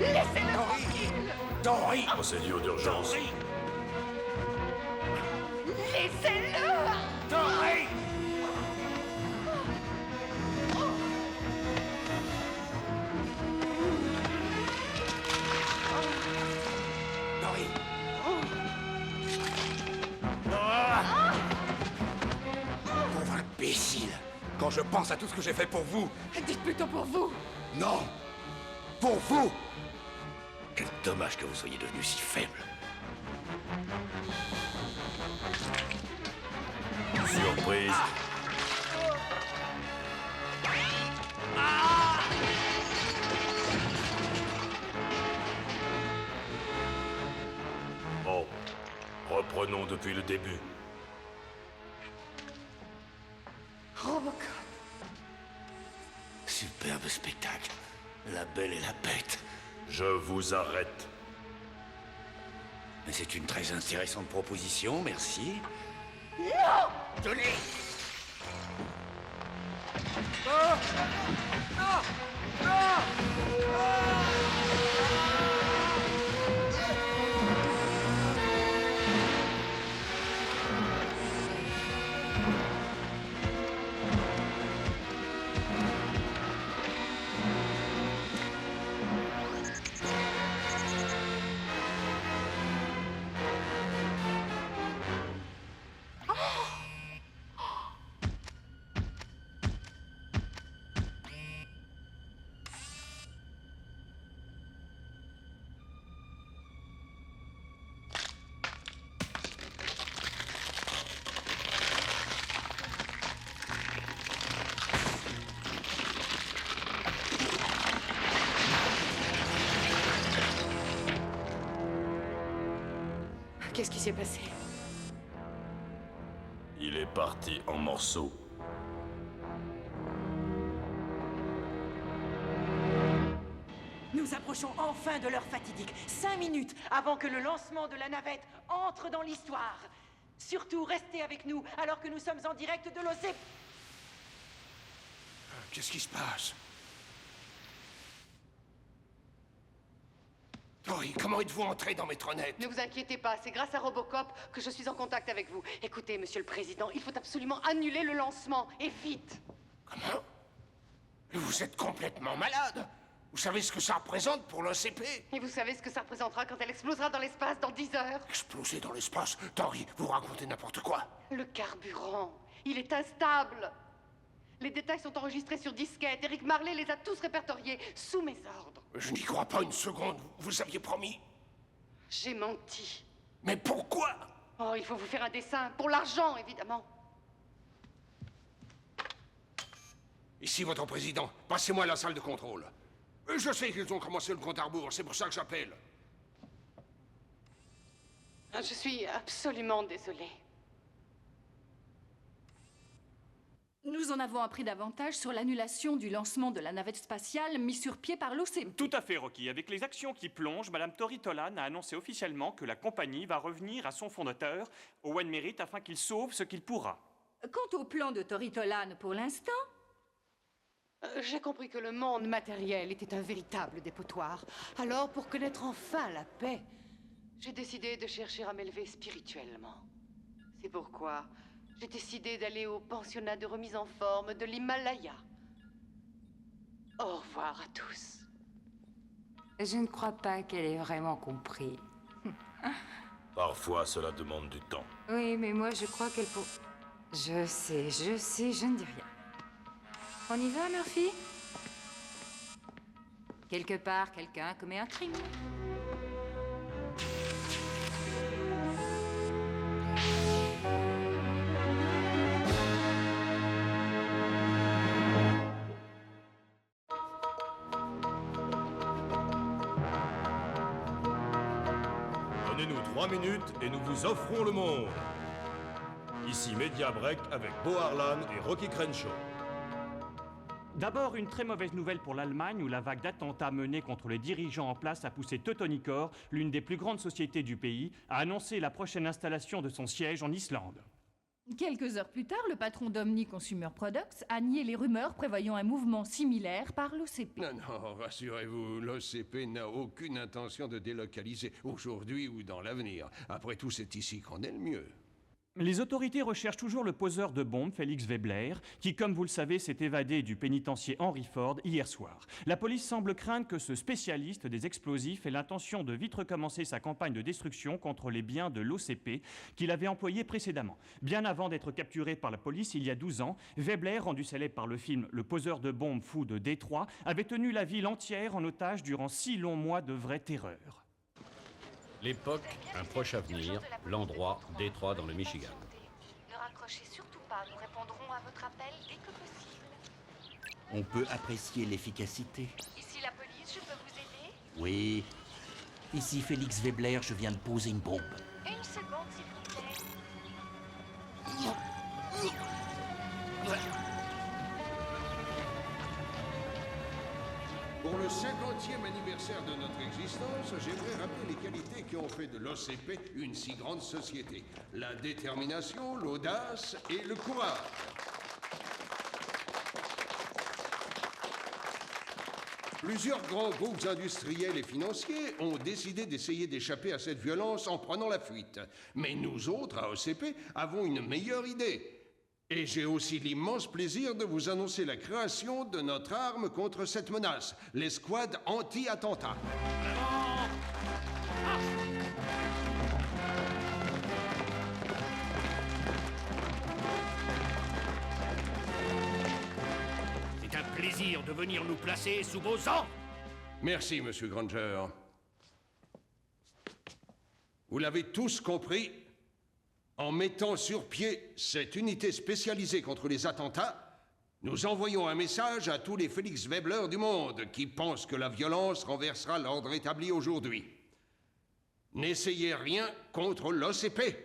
Laissez-le tranquille. Dory! Procédure d'urgence. Laissez-le. Dory! Dory! Pauvre imbécile! Quand je pense à tout ce que j'ai fait pour vous... Dites plutôt pour vous. Non! Pour vous! Quel dommage que vous soyez devenu si faible. Surprise. Bon, reprenons depuis le début. Robocop. Superbe spectacle. La belle et la bête. Je vous arrête. Mais c'est une très intéressante proposition, merci. Non. Tenez! Qu'est-ce qui s'est passé? Il est parti en morceaux. Nous approchons enfin de l'heure fatidique. 5 minutes avant que le lancement de la navette entre dans l'histoire. Surtout, restez avec nous alors que nous sommes en direct de l'OCP. Qu'est-ce qui se passe? Tori, comment êtes-vous entré dans Metronet? Ne vous inquiétez pas, c'est grâce à Robocop que je suis en contact avec vous. Écoutez, Monsieur le Président, il faut absolument annuler le lancement, et vite. Comment? Vous êtes complètement malade. Vous savez ce que ça représente pour l'OCP? Et vous savez ce que ça représentera quand elle explosera dans l'espace dans 10 heures? Exploser dans l'espace? Tori, vous racontez n'importe quoi. Le carburant, il est instable. Les détails sont enregistrés sur disquette. Eric Marley les a tous répertoriés sous mes ordres. Je n'y crois pas une seconde. Vous aviez promis. J'ai menti. Mais pourquoi? Oh, il faut vous faire un dessin. Pour l'argent, évidemment. Ici, votre président. Passez-moi à la salle de contrôle. Je sais qu'ils ont commencé le compte à rebours. C'est pour ça que j'appelle. Je suis absolument désolée. Nous en avons appris davantage sur l'annulation du lancement de la navette spatiale mise sur pied par l'OCP. Tout à fait, Rocky. Avec les actions qui plongent, Madame Tori Tolan a annoncé officiellement que la compagnie va revenir à son fondateur, Owen Merritt, afin qu'il sauve ce qu'il pourra. Quant au plan de Tori Tolan pour l'instant... J'ai compris que le monde matériel était un véritable dépotoir. Alors, pour connaître enfin la paix, j'ai décidé de chercher à m'élever spirituellement. C'est pourquoi j'ai décidé d'aller au pensionnat de remise en forme de l'Himalaya. Au revoir à tous. Je ne crois pas qu'elle ait vraiment compris. Parfois, cela demande du temps. Oui, mais moi, je crois qu'elle peut... Je sais, je ne dis rien. On y va, Murphy? Quelque part, quelqu'un commet un crime. Donnez-nous 3 minutes et nous vous offrons le monde. Ici Media Break avec Beau Harlan et Rocky Crenshaw. D'abord, une très mauvaise nouvelle pour l'Allemagne, où la vague d'attentats menés contre les dirigeants en place a poussé Teutonicor, l'une des plus grandes sociétés du pays, à annoncer la prochaine installation de son siège en Islande. Quelques heures plus tard, le patron d'Omni Consumer Products a nié les rumeurs prévoyant un mouvement similaire par l'OCP. Non, rassurez-vous, l'OCP n'a aucune intention de délocaliser, aujourd'hui ou dans l'avenir. Après tout, c'est ici qu'on est le mieux. Les autorités recherchent toujours le poseur de bombes, Félix Weibler, qui, comme vous le savez, s'est évadé du pénitencier Henry Ford hier soir. La police semble craindre que ce spécialiste des explosifs ait l'intention de vite recommencer sa campagne de destruction contre les biens de l'OCP qu'il avait employé précédemment. Bien avant d'être capturé par la police il y a 12 ans, Weibler, rendu célèbre par le film Le poseur de bombes fou de Détroit, avait tenu la ville entière en otage durant 6 longs mois de vraie terreur. L'époque, un proche avenir, l'endroit, Détroit dans le Michigan. Ne raccrochez surtout pas, nous répondrons à votre appel dès que possible. On peut apprécier l'efficacité. Ici la police, je peux vous aider? Oui. Ici Félix Weibler, je viens de poser une bombe. Une seconde, s'il vous plaît. Pour le 50e anniversaire de notre existence, j'aimerais rappeler les qualités qui ont fait de l'OCP une si grande société. La détermination, l'audace et le courage. Plusieurs grands groupes industriels et financiers ont décidé d'essayer d'échapper à cette violence en prenant la fuite. Mais nous autres, à OCP, avons une meilleure idée. Et j'ai aussi l'immense plaisir de vous annoncer la création de notre arme contre cette menace, l'escouade anti-attentat. C'est un plaisir de venir nous placer sous vos ordres. Merci, Monsieur Granger. Vous l'avez tous compris. En mettant sur pied cette unité spécialisée contre les attentats, nous envoyons un message à tous les Félix Weibler du monde qui pensent que la violence renversera l'ordre établi aujourd'hui. N'essayez rien contre l'OCP.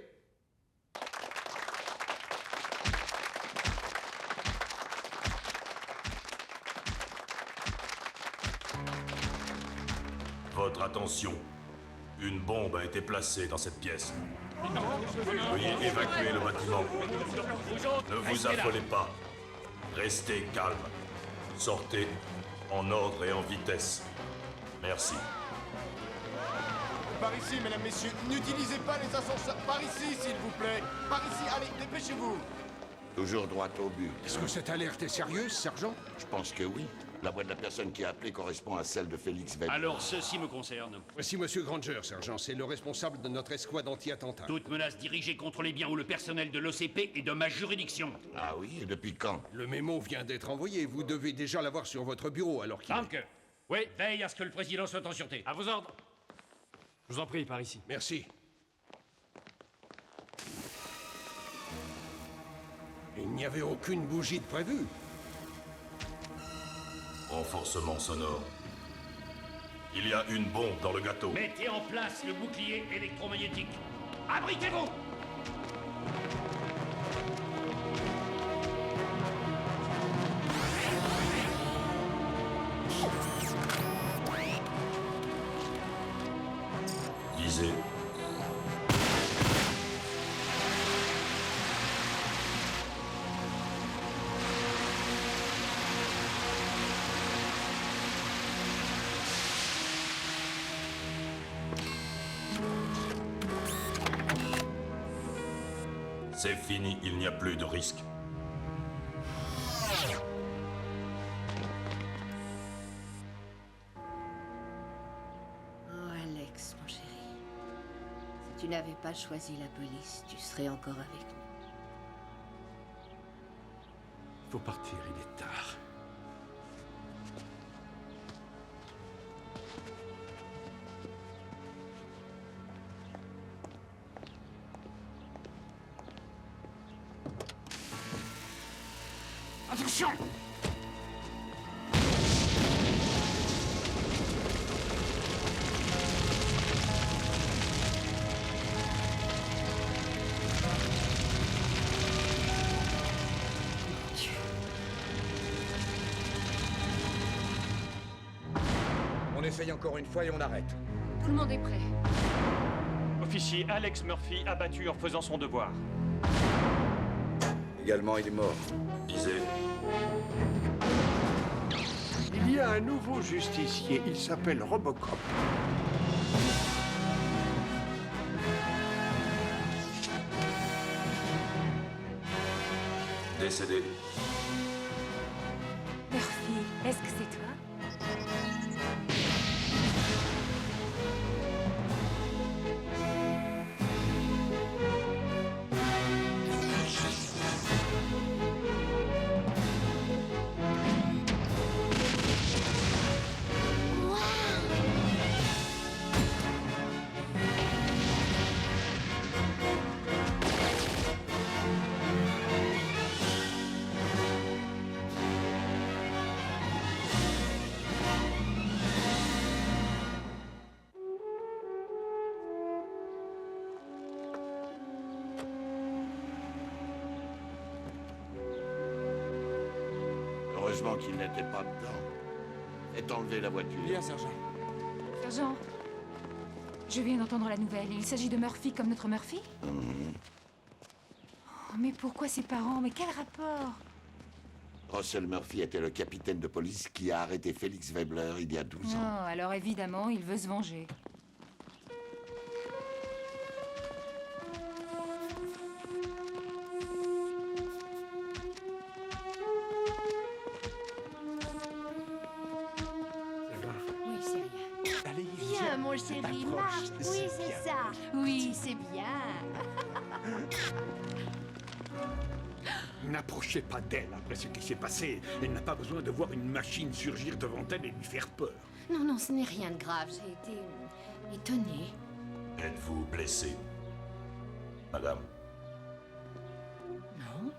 Votre attention. Une bombe a été placée dans cette pièce. Veuillez évacuer le bâtiment. Ne vous affolez pas. Restez calme. Sortez en ordre et en vitesse. Merci. Par ici, mesdames, messieurs. N'utilisez pas les ascenseurs. Par ici, s'il vous plaît. Par ici, allez, dépêchez-vous. Toujours droit au but. Est-ce que cette alerte est sérieuse, sergent? Je pense que oui. La voix de la personne qui a appelé correspond à celle de Félix Weber. Alors, ceci me concerne. Voici Monsieur Granger, sergent. C'est le responsable de notre escouade anti-attentat. Toute menace dirigée contre les biens ou le personnel de l'OCP est de ma juridiction. Ah oui, et depuis quand? Le mémo vient d'être envoyé. Vous devez déjà l'avoir sur votre bureau, alors qu'il... Danke. Oui, veille à ce que le président soit en sûreté. À vos ordres. Je vous en prie, par ici. Merci. Il n'y avait aucune bougie de prévue. Renforcement sonore. Il y a une bombe dans le gâteau. Mettez en place le bouclier électromagnétique. Abritez-vous! Visez. C'est fini, il n'y a plus de risque. Oh, Alex, mon chéri. Si tu n'avais pas choisi la police, tu serais encore avec nous. Faut partir, il est tard. Attention! On essaye encore une fois et on arrête. Tout le monde est prêt. Officier Alex Murphy abattu en faisant son devoir. Également, il est mort. Visez. Il y a un nouveau justicier, il s'appelle Robocop. Décédé. Murphy, est-ce que c'est toi? Heureusement qu'il n'était pas dedans. Faites enlever la voiture. Bien, sergent. Sergent, je viens d'entendre la nouvelle. Il s'agit de Murphy comme notre Murphy? Oh, mais pourquoi ses parents? Mais quel rapport? Russell Murphy était le capitaine de police qui a arrêté Félix Weber il y a 12 ans. Oh, alors évidemment, il veut se venger. Oui, c'est rien. Allez, Viens, mon chéri, marche. Oui, c'est ça. Oui, c'est bien. N'approchez pas d'elle après ce qui s'est passé. Elle n'a pas besoin de voir une machine surgir devant elle et lui faire peur. Non, non, ce n'est rien de grave. J'ai été étonnée. Êtes-vous blessé, madame? Non,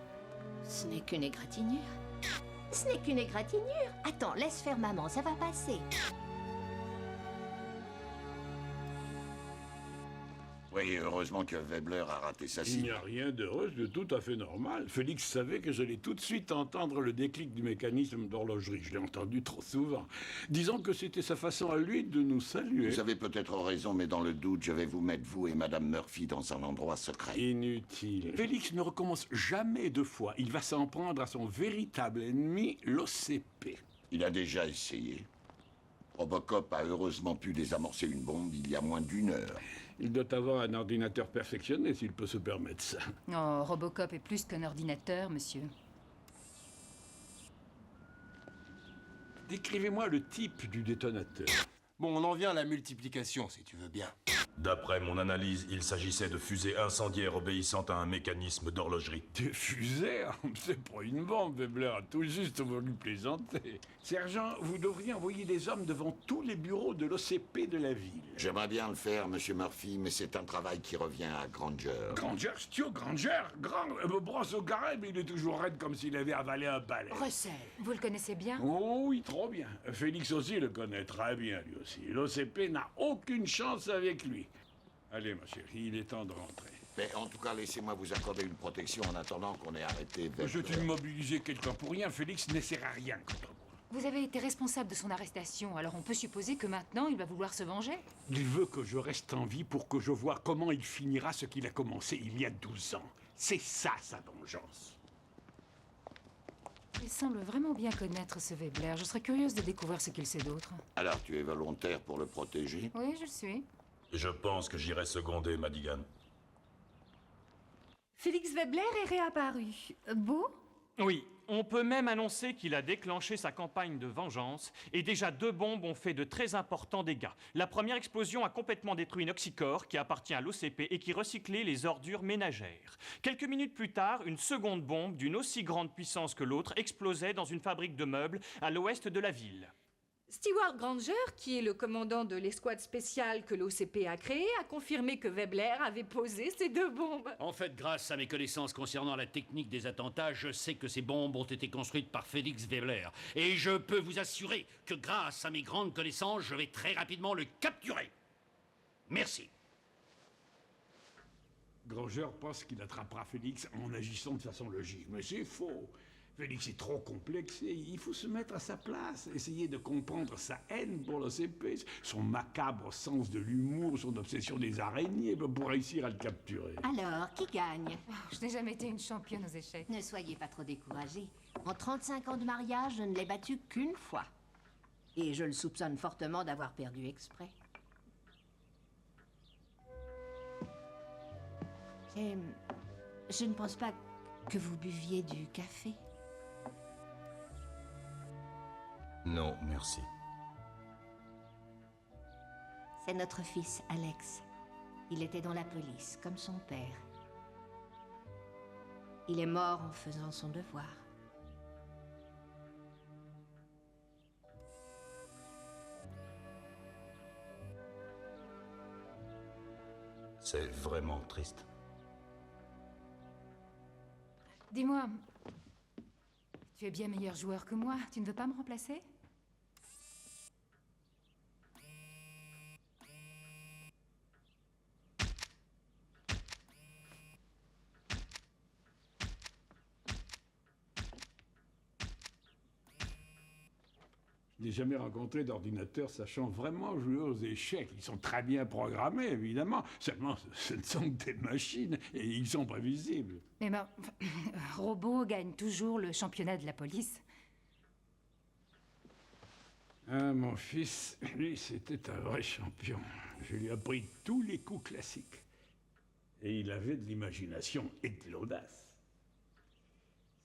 ce n'est qu'une égratignure. Ce n'est qu'une égratignure. Attends, laisse faire maman, ça va passer. Oui, heureusement que Weber a raté sa Il cible. n'y a rien d'heureux, c'est tout à fait normal. Félix savait que j'allais tout de suite entendre le déclic du mécanisme d'horlogerie. Je l'ai entendu trop souvent. Disons que c'était sa façon à lui de nous saluer. Vous avez peut-être raison, mais dans le doute, je vais vous mettre, vous et Madame Murphy, dans un endroit secret. Inutile. Félix ne recommence jamais deux fois. Il va s'en prendre à son véritable ennemi, l'OCP. Il a déjà essayé. Robocop a heureusement pu désamorcer une bombe il y a moins d'1 heure. Il doit avoir un ordinateur perfectionné s'il peut se permettre ça. Oh, Robocop est plus qu'un ordinateur, monsieur. Décrivez-moi le type du détonateur. Bon, on en vient à la multiplication, si tu veux bien. D'après mon analyse, il s'agissait de fusées incendiaires obéissant à un mécanisme d'horlogerie. Des fusées? C'est pas une bombe, Weber a tout juste voulu plaisanter. Sergent, vous devriez envoyer des hommes devant tous les bureaux de l'OCP de la ville. J'aimerais bien le faire, Monsieur Murphy, mais c'est un travail qui revient à Granger. Granger, Stu Granger? Brosse au carré, mais il est toujours raide comme s'il avait avalé un balai. Russell, vous le connaissez bien? Oh oui, trop bien. Félix aussi le connaît très bien, lui aussi. L'OCP n'a aucune chance avec lui. Allez, ma chérie, il est temps de rentrer. Mais en tout cas, laissez-moi vous accorder une protection en attendant qu'on ait arrêté Je t'ai mobilisé quelqu'un pour rien. Félix n'essaiera rien contre moi. Vous avez été responsable de son arrestation, alors on peut supposer que maintenant il va vouloir se venger? Il veut que je reste en vie pour que je voie comment il finira ce qu'il a commencé il y a 12 ans. C'est ça, sa vengeance. Il semble vraiment bien connaître ce Weber. Je serais curieuse de découvrir ce qu'il sait d'autre. Alors, tu es volontaire pour le protéger? Oui, je le suis. Je pense que j'irai seconder Madigan. Félix Webler est réapparu. Beau? Oui, on peut même annoncer qu'il a déclenché sa campagne de vengeance et déjà 2 bombes ont fait de très importants dégâts. La première explosion a complètement détruit une oxycore qui appartient à l'OCP et qui recyclait les ordures ménagères. Quelques minutes plus tard, une seconde bombe d'une aussi grande puissance que l'autre explosait dans une fabrique de meubles à l'ouest de la ville. Stewart Granger, qui est le commandant de l'escouade spéciale que l'OCP a créée, a confirmé que Webler avait posé ces 2 bombes. En fait, grâce à mes connaissances concernant la technique des attentats, je sais que ces bombes ont été construites par Félix Webler. Et je peux vous assurer que grâce à mes grandes connaissances, je vais très rapidement le capturer. Merci. Granger pense qu'il attrapera Félix en agissant de façon logique, mais c'est faux. Félix est trop complexé, il faut se mettre à sa place, essayer de comprendre sa haine pour l'OCP, son macabre sens de l'humour, son obsession des araignées pour réussir à le capturer. Alors, qui gagne? Je n'ai jamais été une championne aux échecs. Ne soyez pas trop découragés. En 35 ans de mariage, je ne l'ai battu qu'une fois. Et je le soupçonne fortement d'avoir perdu exprès. Je ne pense pas que vous buviez du café. Non, merci. C'est notre fils, Alex. Il était dans la police, comme son père. Il est mort en faisant son devoir. C'est vraiment triste. Dis-moi, tu es bien meilleur joueur que moi. Tu ne veux pas me remplacer? Je n'ai jamais rencontré d'ordinateur sachant vraiment jouer aux échecs. Ils sont très bien programmés, évidemment. Seulement, ce ne sont que des machines et ils sont prévisibles. Mais ben, Robot gagne toujours le championnat de la police. Ah, mon fils, lui, c'était un vrai champion. Je lui ai appris tous les coups classiques. Et il avait de l'imagination et de l'audace.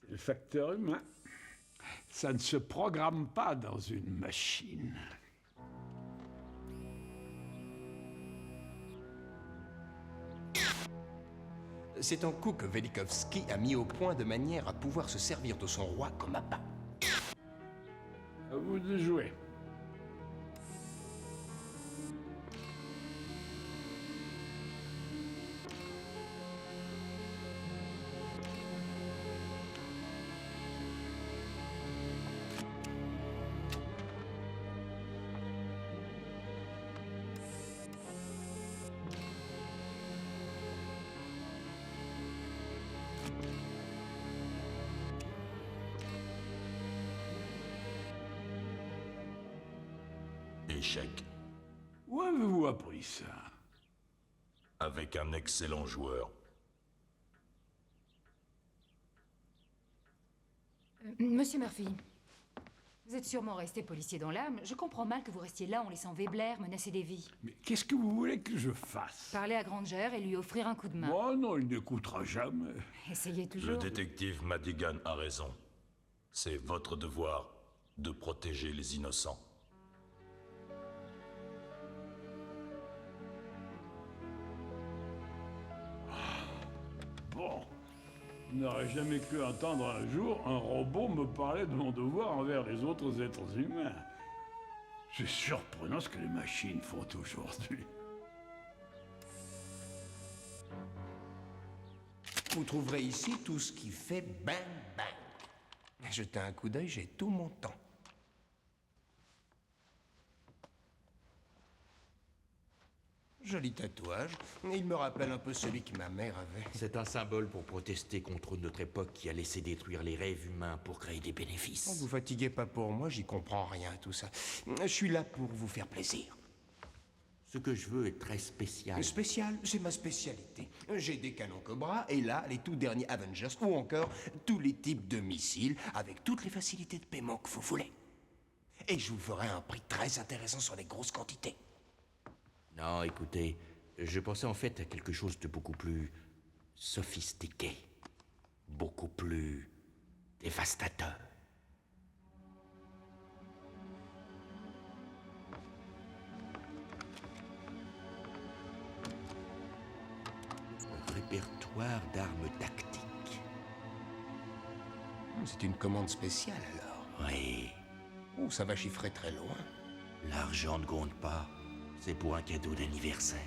C'est le facteur humain. Ça ne se programme pas dans une machine. C'est un coup que Velikovski a mis au point de manière à pouvoir se servir de son roi comme appât. À vous de jouer. Échec. Où avez-vous appris ça? Avec un excellent joueur. Monsieur Murphy, Vous êtes sûrement resté policier dans l'âme. Je comprends mal que vous restiez là en laissant Weber menacer des vies. Mais qu'est-ce que vous voulez que je fasse? Parler à Granger et lui offrir un coup de main. Oh non, il n'écoutera jamais. Essayez toujours. Le détective Madigan a raison. C'est votre devoir de protéger les innocents. Bon. Je n'aurais jamais cru entendre un jour un robot me parler de mon devoir envers les autres êtres humains. C'est surprenant ce que les machines font aujourd'hui. Vous trouverez ici tout ce qui fait bang bang. Jetez un coup d'œil, j'ai tout mon temps. Joli tatouage. Il me rappelle un peu celui que ma mère avait. C'est un symbole pour protester contre notre époque qui a laissé détruire les rêves humains pour créer des bénéfices. Ne vous fatiguez pas pour moi, j'y comprends rien tout ça. Je suis là pour vous faire plaisir. Ce que je veux est très spécial. Spécial, c'est ma spécialité. J'ai des canons Cobra et là, les tout derniers Avengers ou encore tous les types de missiles avec toutes les facilités de paiement que vous voulez. Et je vous ferai un prix très intéressant sur les grosses quantités. Non, écoutez, je pensais en fait à quelque chose de beaucoup plus sophistiqué, beaucoup plus dévastateur. Un répertoire d'armes tactiques. C'est une commande spéciale alors. Oui. Oh, ça va chiffrer très loin. L'argent ne compte pas. C'est pour un cadeau d'anniversaire.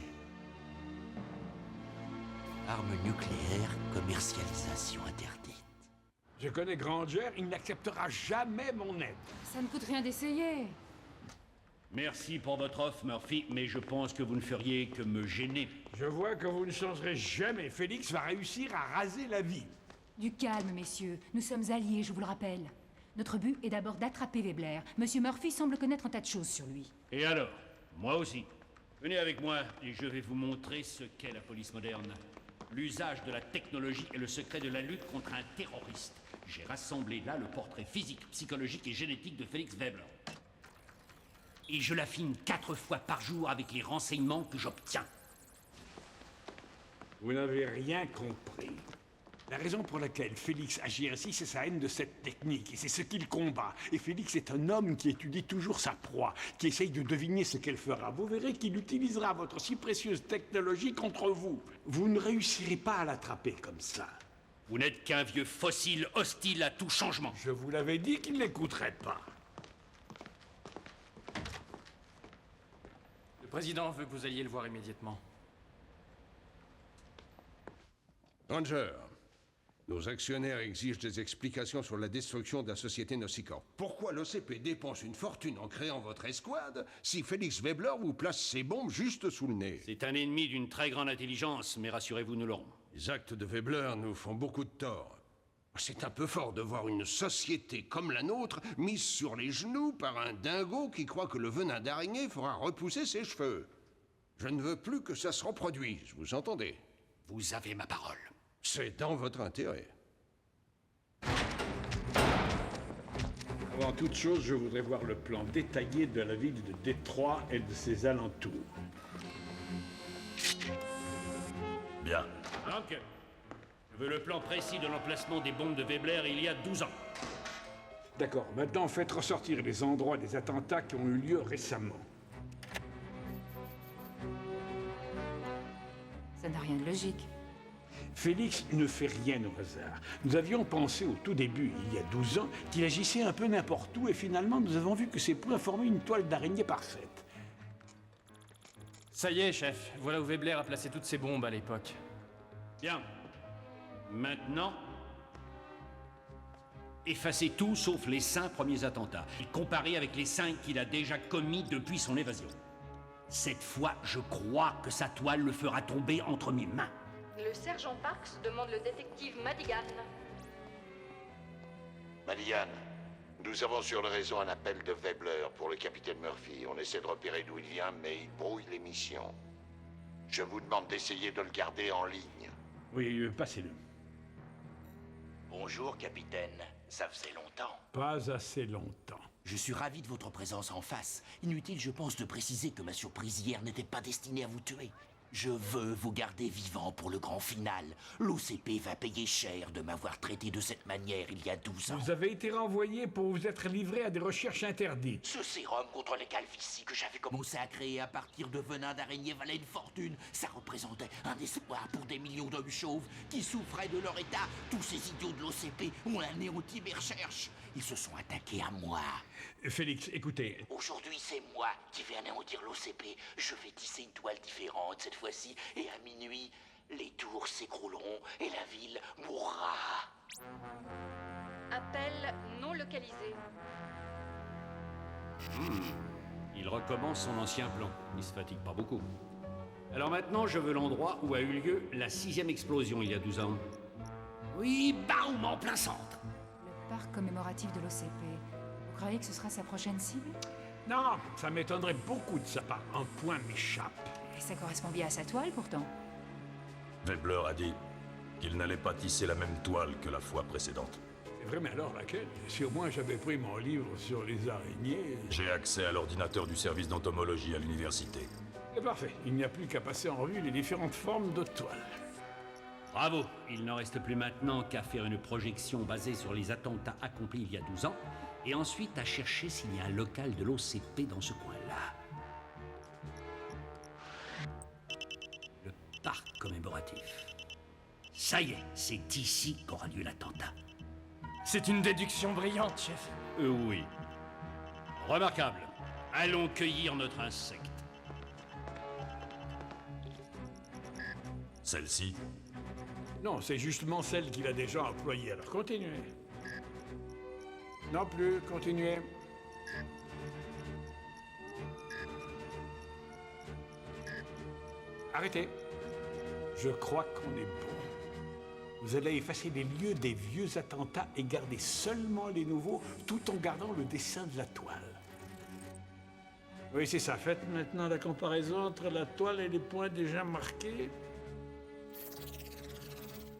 Armes nucléaires, commercialisation interdite. Je connais Granger, il n'acceptera jamais mon aide. Ça ne coûte rien d'essayer. Merci pour votre offre, Murphy, mais je pense que vous ne feriez que me gêner. Je vois que vous ne changerez jamais. Félix va réussir à raser la ville. Du calme, messieurs. Nous sommes alliés, je vous le rappelle. Notre but est d'abord d'attraper Weber. Monsieur Murphy semble connaître un tas de choses sur lui. Et alors? Moi aussi. Venez avec moi et je vais vous montrer ce qu'est la police moderne. L'usage de la technologie est le secret de la lutte contre un terroriste. J'ai rassemblé là le portrait physique, psychologique et génétique de Félix Weber. Et je l'affine 4 fois par jour avec les renseignements que j'obtiens. Vous n'avez rien compris. La raison pour laquelle Félix agit ainsi, c'est sa haine de cette technique, et c'est ce qu'il combat. Et Félix est un homme qui étudie toujours sa proie, qui essaye de deviner ce qu'elle fera. Vous verrez qu'il utilisera votre si précieuse technologie contre vous. Vous ne réussirez pas à l'attraper comme ça. Vous n'êtes qu'un vieux fossile hostile à tout changement. Je vous l'avais dit qu'il n'écouterait pas. Le président veut que vous alliez le voir immédiatement. Granger. Nos actionnaires exigent des explications sur la destruction de la société Nocicorp. Pourquoi l'OCP dépense une fortune en créant votre escouade si Félix Weber vous place ses bombes juste sous le nez? C'est un ennemi d'une très grande intelligence, mais rassurez-vous, nous l'aurons. Les actes de Weber nous font beaucoup de tort. C'est un peu fort de voir une société comme la nôtre mise sur les genoux par un dingo qui croit que le venin d'araignée fera repousser ses cheveux. Je ne veux plus que ça se reproduise, vous entendez? Vous avez ma parole. C'est dans votre intérêt. Avant toute chose, je voudrais voir le plan détaillé de la ville de Détroit et de ses alentours. Bien. Donc, je veux le plan précis de l'emplacement des bombes de Weber il y a 12 ans. D'accord, maintenant faites ressortir les endroits des attentats qui ont eu lieu récemment. Ça n'a rien de logique. Félix ne fait rien au hasard. Nous avions pensé au tout début, il y a 12 ans, qu'il agissait un peu n'importe où et finalement nous avons vu que ses points formaient une toile d'araignée parfaite. Ça y est, chef. Voilà où Weber a placé toutes ses bombes à l'époque. Bien. Maintenant, effacez tout sauf les 5 premiers attentats et comparez avec les 5 qu'il a déjà commis depuis son évasion. Cette fois, je crois que sa toile le fera tomber entre mes mains. Le sergent Parks demande le détective Madigan. Madigan, nous avons sur le réseau un appel de Weber pour le capitaine Murphy. On essaie de repérer d'où il vient, mais il brouille l'émission. Je vous demande d'essayer de le garder en ligne. Oui, passez-le. Bonjour, capitaine. Ça faisait longtemps. Pas assez longtemps. Je suis ravi de votre présence en face. Inutile, je pense, de préciser que ma surprise hier n'était pas destinée à vous tuer. Je veux vous garder vivant pour le grand final. L'OCP va payer cher de m'avoir traité de cette manière il y a 12 ans. Vous avez été renvoyé pour vous être livré à des recherches interdites. Ce sérum contre les calvities que j'avais commencé à créer à partir de venin d'araignée valait une fortune. Ça représentait un espoir pour des millions d'hommes chauves qui souffraient de leur état. Tous ces idiots de l'OCP ont anéanti mes recherches. Ils se sont attaqués à moi. Félix, écoutez. Aujourd'hui, c'est moi qui vais anéantir l'OCP. Je vais tisser une toile différente cette fois-ci. Et à minuit, les tours s'écrouleront et la ville mourra. Appel non localisé. Il recommence son ancien plan. Il se fatigue pas beaucoup. Alors maintenant, je veux l'endroit où a eu lieu la 6e explosion il y a 12 ans. Oui, baum, en plein centre. Le parc commémoratif de l'OCP. Vous croyez que ce sera sa prochaine cible? Non, ça m'étonnerait beaucoup de sa part. Un point m'échappe. Et ça correspond bien à sa toile, pourtant. Webler a dit qu'il n'allait pas tisser la même toile que la fois précédente. C'est vrai, mais alors laquelle? Si au moins j'avais pris mon livre sur les araignées... J'ai accès à l'ordinateur du service d'entomologie à l'université. C'est parfait. Il n'y a plus qu'à passer en revue les différentes formes de toile. Bravo. Il n'en reste plus maintenant qu'à faire une projection basée sur les attentats accomplis il y a 12 ans, et ensuite à chercher s'il y a un local de l'OCP dans ce coin-là. Le parc commémoratif. Ça y est, c'est ici qu'aura lieu l'attentat. C'est une déduction brillante, chef. Oui. Remarquable. Allons cueillir notre insecte. Celle-ci? Non, c'est justement celle qu'il a déjà employée. Alors continuez. Non plus, continuez. Arrêtez. Je crois qu'on est bon. Vous allez effacer les lieux des vieux attentats et garder seulement les nouveaux, tout en gardant le dessin de la toile. Oui, c'est ça. Faites maintenant la comparaison entre la toile et les points déjà marqués.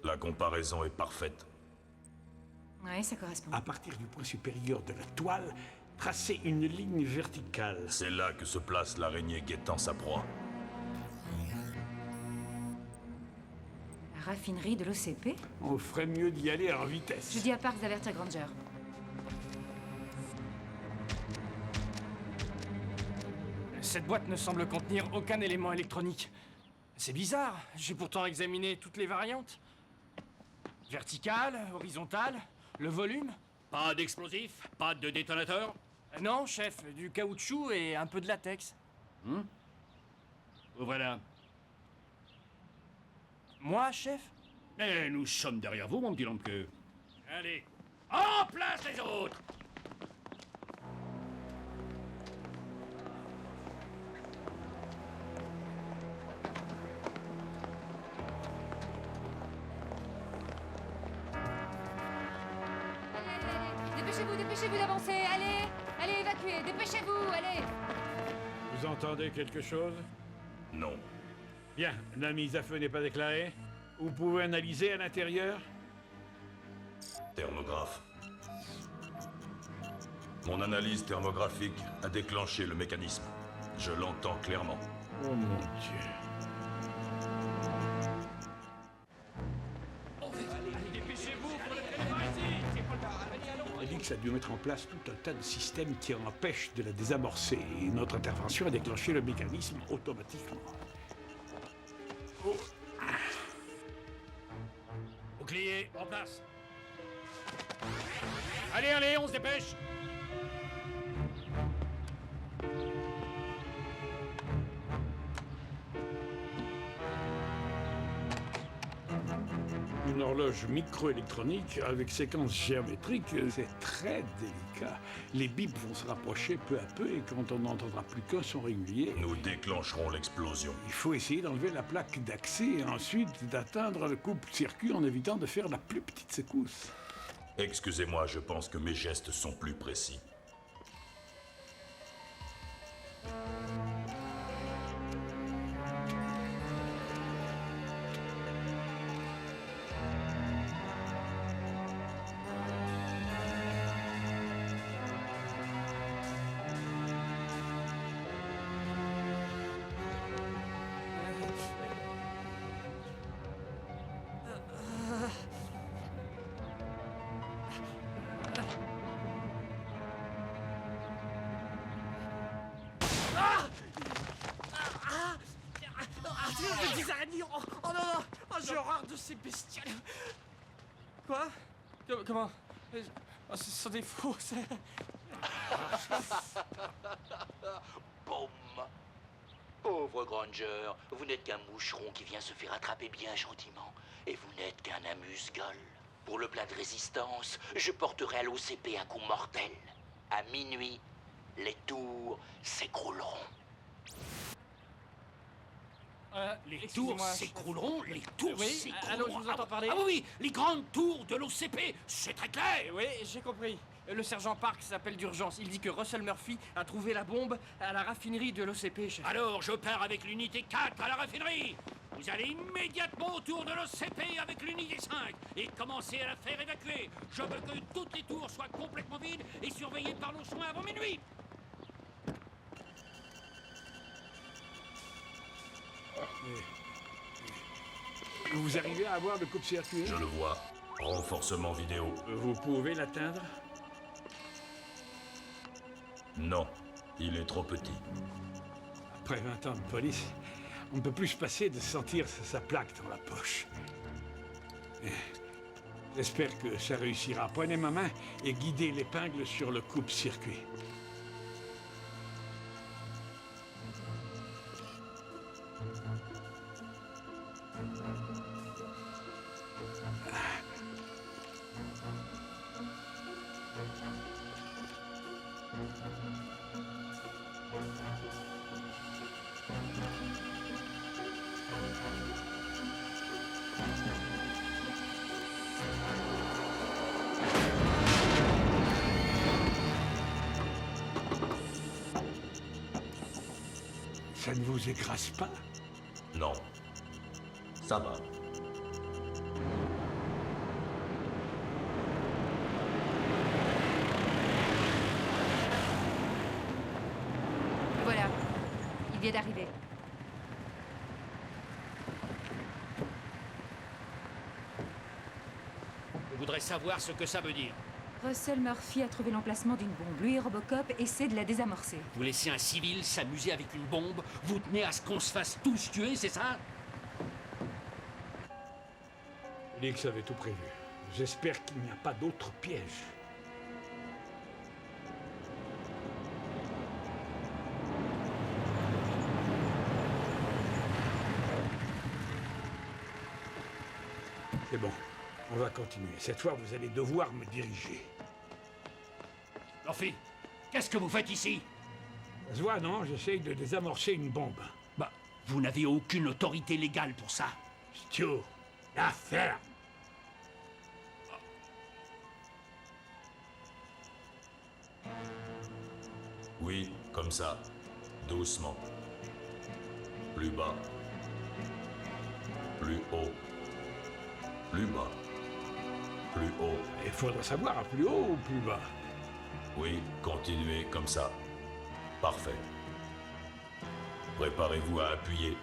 La comparaison est parfaite. Oui, ça correspond. À partir du point supérieur de la toile, tracez une ligne verticale. C'est là que se place l'araignée guettant sa proie. La raffinerie de l'OCP? On ferait mieux d'y aller en vitesse. Je dis à Parks d'avertir Granger. Cette boîte ne semble contenir aucun élément électronique. C'est bizarre, j'ai pourtant examiné toutes les variantes. Verticale, horizontale, le volume. Pas d'explosif, pas de détonateur. Non, chef, du caoutchouc et un peu de latex. Voilà. Moi, chef? Eh, nous sommes derrière vous, mon petit lampe-queue. Allez, en place les autres! Dépêchez-vous d'avancer, allez! Allez, évacuez, dépêchez-vous, allez! Vous entendez quelque chose? Non. Bien, la mise à feu n'est pas déclarée. Vous pouvez analyser à l'intérieur? Thermographe. Mon analyse thermographique a déclenché le mécanisme. Je l'entends clairement. Oh mon Dieu. Félix a dû mettre en place tout un tas de systèmes qui empêchent de la désamorcer. Et notre intervention a déclenché le mécanisme automatiquement. Oh. Bouclier, en place. Allez, on se dépêche. Une horloge microélectronique avec séquence géométrique, c'est très délicat. Les bips vont se rapprocher peu à peu et quand on n'entendra plus qu'un son régulier... Nous déclencherons l'explosion. Il faut essayer d'enlever la plaque d'accès et ensuite d'atteindre le coupe-circuit en évitant de faire la plus petite secousse. Excusez-moi, je pense que mes gestes sont plus précis. Des araignées. Oh non, non. Oh, j'ai horreur de ces bestioles. Quoi? Comment? Oh, ce sont des faux. Boum. Pauvre Granger, vous n'êtes qu'un moucheron qui vient se faire attraper bien gentiment. Et vous n'êtes qu'un amuse-gueule. Pour le plein de résistance, je porterai à l'OCP un coup mortel. À minuit, les tours s'écrouleront. Les tours s'écrouleront, les tours oui, s'écrouleront. allô, je vous entends parler. Ah oui, les grandes tours de l'OCP, c'est très clair. Oui, j'ai compris. Le sergent Park s'appelle d'urgence. Il dit que Russell Murphy a trouvé la bombe à la raffinerie de l'OCP, chef. Alors, je pars avec l'unité 4 à la raffinerie. Vous allez immédiatement autour de l'OCP avec l'unité 5 et commencer à la faire évacuer. Je veux que toutes les tours soient complètement vides et surveillées par nos soins avant minuit. Vous arrivez à avoir le coupe-circuit? Je le vois. Renforcement vidéo. Vous pouvez l'atteindre? Non, il est trop petit. Après 20 ans de police, on ne peut plus se passer de sentir sa plaque dans la poche. J'espère que ça réussira. Prenez ma main et guidez l'épingle sur le coupe-circuit. Ça ne vous écrase pas? Non. Ça va. Voilà. Il vient d'arriver. Je voudrais savoir ce que ça veut dire. Russell Murphy a trouvé l'emplacement d'une bombe. Lui et Robocop essaient de la désamorcer. Vous laissez un civil s'amuser avec une bombe, vous tenez à ce qu'on se fasse tous tuer, c'est ça? Lix avait tout prévu. J'espère qu'il n'y a pas d'autres pièges. C'est bon, on va continuer. Cette fois, vous allez devoir me diriger. Murphy, qu'est-ce que vous faites ici? Ça se voit, non? J'essaye de désamorcer une bombe. Bah, vous n'avez aucune autorité légale pour ça. Stu, la ferme! Oui, comme ça. Doucement. Plus bas. Plus haut. Plus bas. Plus haut. Il faudra savoir, plus haut ou plus bas? Oui, continuez comme ça. Parfait. Préparez-vous à appuyer.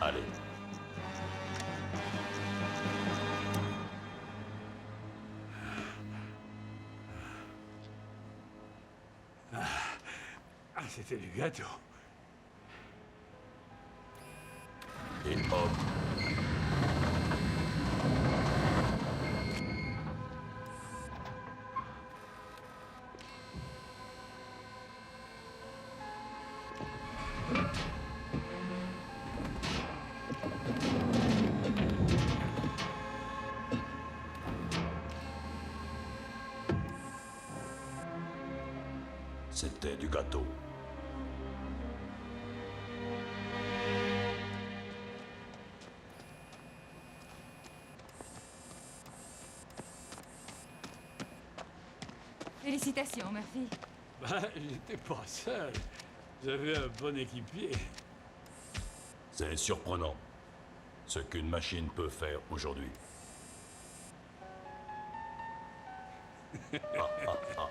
Allez. Ah, c'était du gâteau. Et hop. C'était du gâteau. Félicitations, Murphy. Ben, j'étais pas seul. J'avais un bon équipier. C'est surprenant. Ce qu'une machine peut faire aujourd'hui. Ah, ah, ah.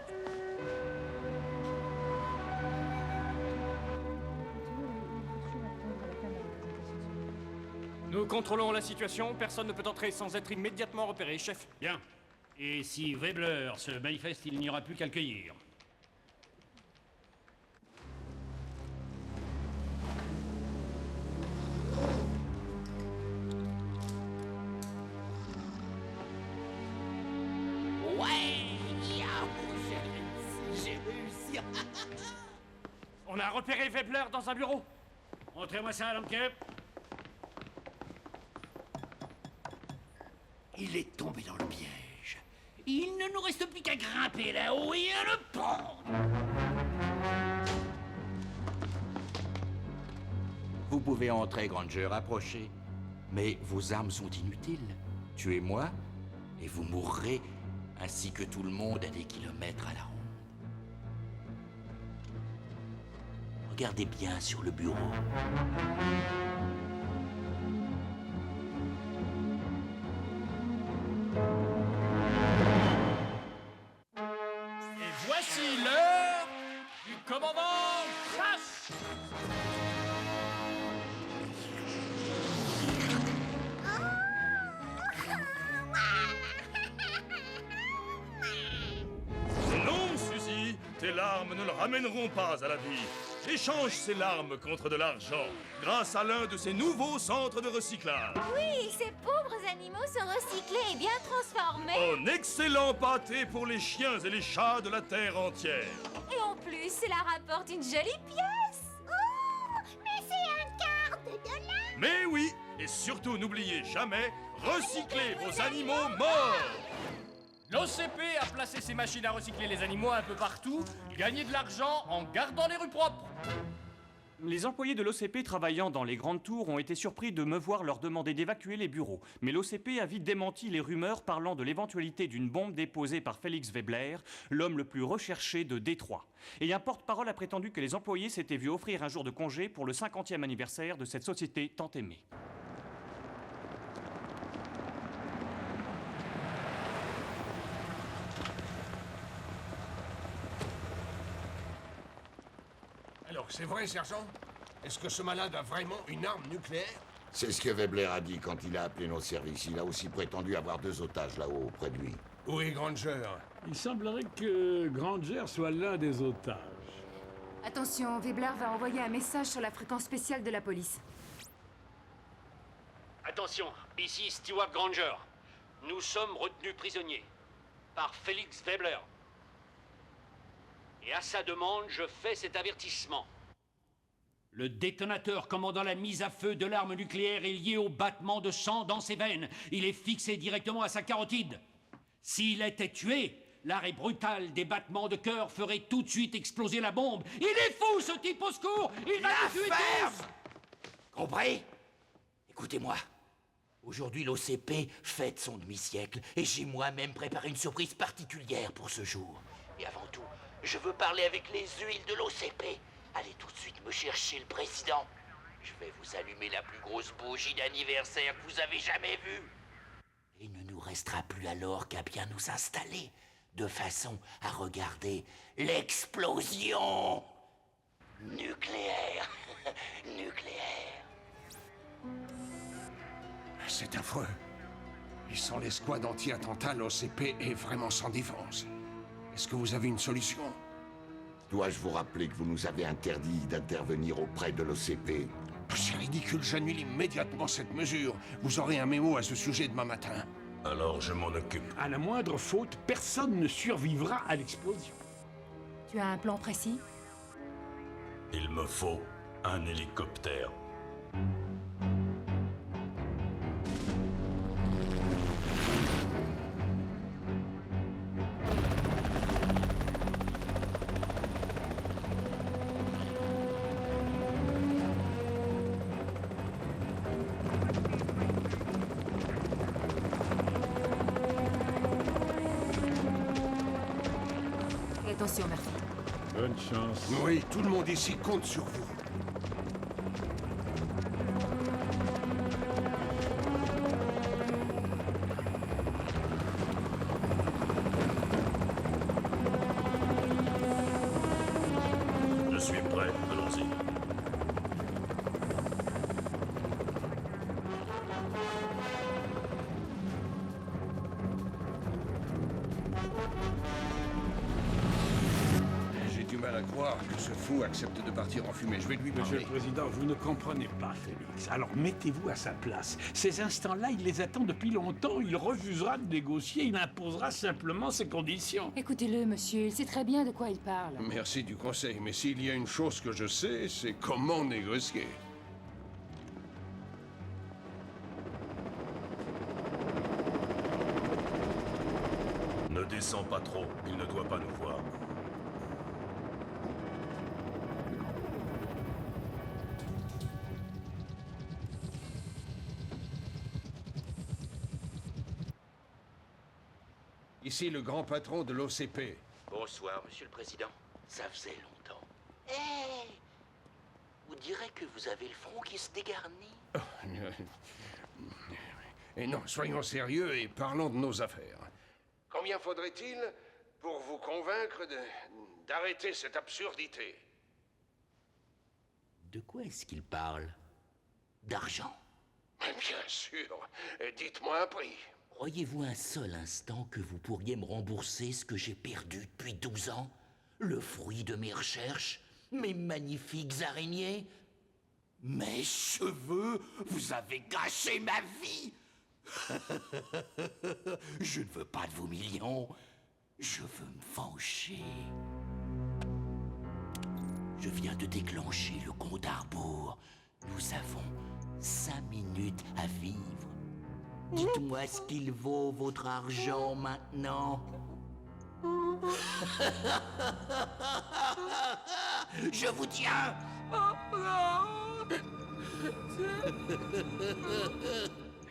Nous contrôlons la situation. Personne ne peut entrer sans être immédiatement repéré, chef. Bien. Et si Webler se manifeste, il n'y aura plus qu'à le cueillir. On a repéré Webler dans un bureau. Montrez-moi ça, Lamke. Il est tombé dans le piège. Il ne nous reste plus qu'à grimper là-haut et à le prendre. Vous pouvez entrer, Granger, approchez. Mais vos armes sont inutiles. Tuez-moi, et vous mourrez, ainsi que tout le monde à des kilomètres à la ronde. Regardez bien sur le bureau. Et voici l'heure du commandant Crash. Non, Suzy, tes larmes ne le ramèneront pas à la vie. Échange ces larmes contre de l'argent, grâce à l'un de ces nouveaux centres de recyclage. Oui, ces pauvres animaux sont recyclés et bien transformés. Un excellent pâté pour les chiens et les chats de la terre entière. Et en plus, cela rapporte une jolie pièce. Oh, mais c'est un quart de dollar. Mais oui, et surtout n'oubliez jamais, recyclez vos animaux morts. L'OCP a placé ses machines à recycler les animaux un peu partout, gagner de l'argent en gardant les rues propres. Les employés de l'OCP travaillant dans les grandes tours ont été surpris de me voir leur demander d'évacuer les bureaux. Mais l'OCP a vite démenti les rumeurs parlant de l'éventualité d'une bombe déposée par Félix Webler, l'homme le plus recherché de Détroit. Et un porte-parole a prétendu que les employés s'étaient vus offrir un jour de congé pour le 50e anniversaire de cette société tant aimée. Alors, c'est vrai, sergent? Est-ce que ce malade a vraiment une arme nucléaire? C'est ce que Webler a dit quand il a appelé nos services. Il a aussi prétendu avoir 2 otages là-haut, près de lui. Où est Granger? Il semblerait que Granger soit l'un des otages. Attention, Webler va envoyer un message sur la fréquence spéciale de la police. Attention, ici Stewart Granger. Nous sommes retenus prisonniers par Félix Webler. Et à sa demande, je fais cet avertissement. Le détonateur commandant la mise à feu de l'arme nucléaire est lié au battement de sang dans ses veines. Il est fixé directement à sa carotide. S'il était tué, l'arrêt brutal des battements de cœur ferait tout de suite exploser la bombe. Il est fou, ce type, au secours! Il va nous tuer tous! Compris? Écoutez-moi. Aujourd'hui, l'OCP fête son demi-siècle, et j'ai moi-même préparé une surprise particulière pour ce jour. Et avant tout, je veux parler avec les huiles de l'OCP. Allez tout de suite me chercher le président. Je vais vous allumer la plus grosse bougie d'anniversaire que vous avez jamais vue. Et il ne nous restera plus alors qu'à bien nous installer, de façon à regarder l'explosion nucléaire. Nucléaire. C'est affreux. Et sans l'escouade anti-attentat, l'OCP est vraiment sans défense. Est-ce que vous avez une solution? Dois-je vous rappeler que vous nous avez interdit d'intervenir auprès de l'OCP? C'est ridicule, j'annule immédiatement cette mesure. Vous aurez un mémo à ce sujet demain matin. Alors je m'en occupe. À la moindre faute, personne ne survivra à l'explosion. Tu as un plan précis? Il me faut un hélicoptère. Attention, Murphy. Bonne chance. Oui, tout le monde ici compte sur vous. Je suis prêt, allons-y. J'ai du mal à à croire que ce fou accepte de partir en fumée. Je vais lui Monsieur parler. le Président, vous ne comprenez pas, Félix. Alors mettez-vous à sa place. Ces instants-là, il les attend depuis longtemps. Il refusera de négocier. Il imposera simplement ses conditions. Écoutez-le, monsieur, il sait très bien de quoi il parle. Merci du conseil, mais s'il y a une chose que je sais, c'est comment négocier. Ne descends pas trop, il ne doit pas nous voir. Ici le grand patron de l'OCP. Bonsoir, Monsieur le Président. Ça faisait longtemps. Hé! On dirait que vous avez le front qui se dégarnit. Et non, soyons sérieux et parlons de nos affaires. Combien faudrait-il pour vous convaincre d'arrêter cette absurdité? De quoi est-ce qu'il parle? D'argent? Bien sûr. Dites-moi un prix. Croyez-vous un seul instant que vous pourriez me rembourser ce que j'ai perdu depuis 12 ans? Le fruit de mes recherches? Mes magnifiques araignées? Mes cheveux? Vous avez gâché ma vie! Je ne veux pas de vos millions. Je veux me venger. Je viens de déclencher le compte à rebours. Nous avons 5 minutes à vivre. Dites-moi ce qu'il vaut, votre argent, maintenant. Je vous tiens.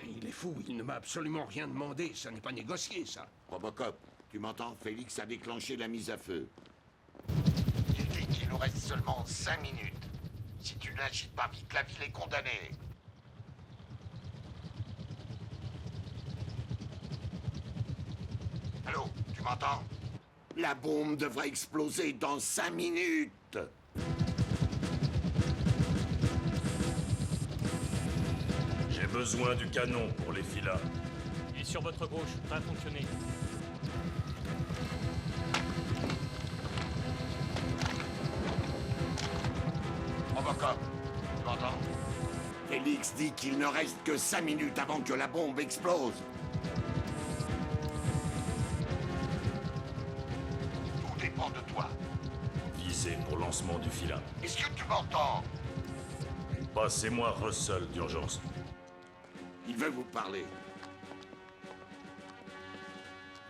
Il est fou, il ne m'a absolument rien demandé. Ça n'est pas négocié, ça. Robocop, tu m'entends? Félix a déclenché la mise à feu. Il dit qu'il nous reste seulement 5 minutes. Si tu n'agites pas vite, la ville est condamnée. Allô, tu m'entends? La bombe devrait exploser dans 5 minutes. J'ai besoin du canon pour les filas. Et sur votre gauche, prêt à fonctionner. Robocop, tu m'entends? Félix dit qu'il ne reste que 5 minutes avant que la bombe explose. Tout dépend de toi. Visé pour lancement du filat. Est-ce que tu m'entends? Passez-moi Russell d'urgence. Il veut vous parler.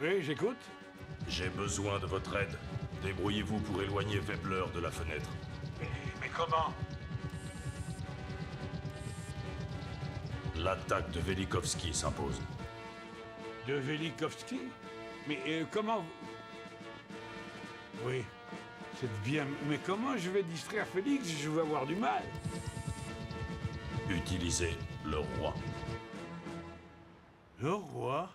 Oui, j'écoute. J'ai besoin de votre aide. Débrouillez-vous pour éloigner Webler de la fenêtre. Mais comment? L'attaque de Velikovski s'impose. De Velikovski? Mais comment... Oui, c'est bien... Mais comment je vais distraire Félix? Je vais avoir du mal. Utilisez le roi. Le roi?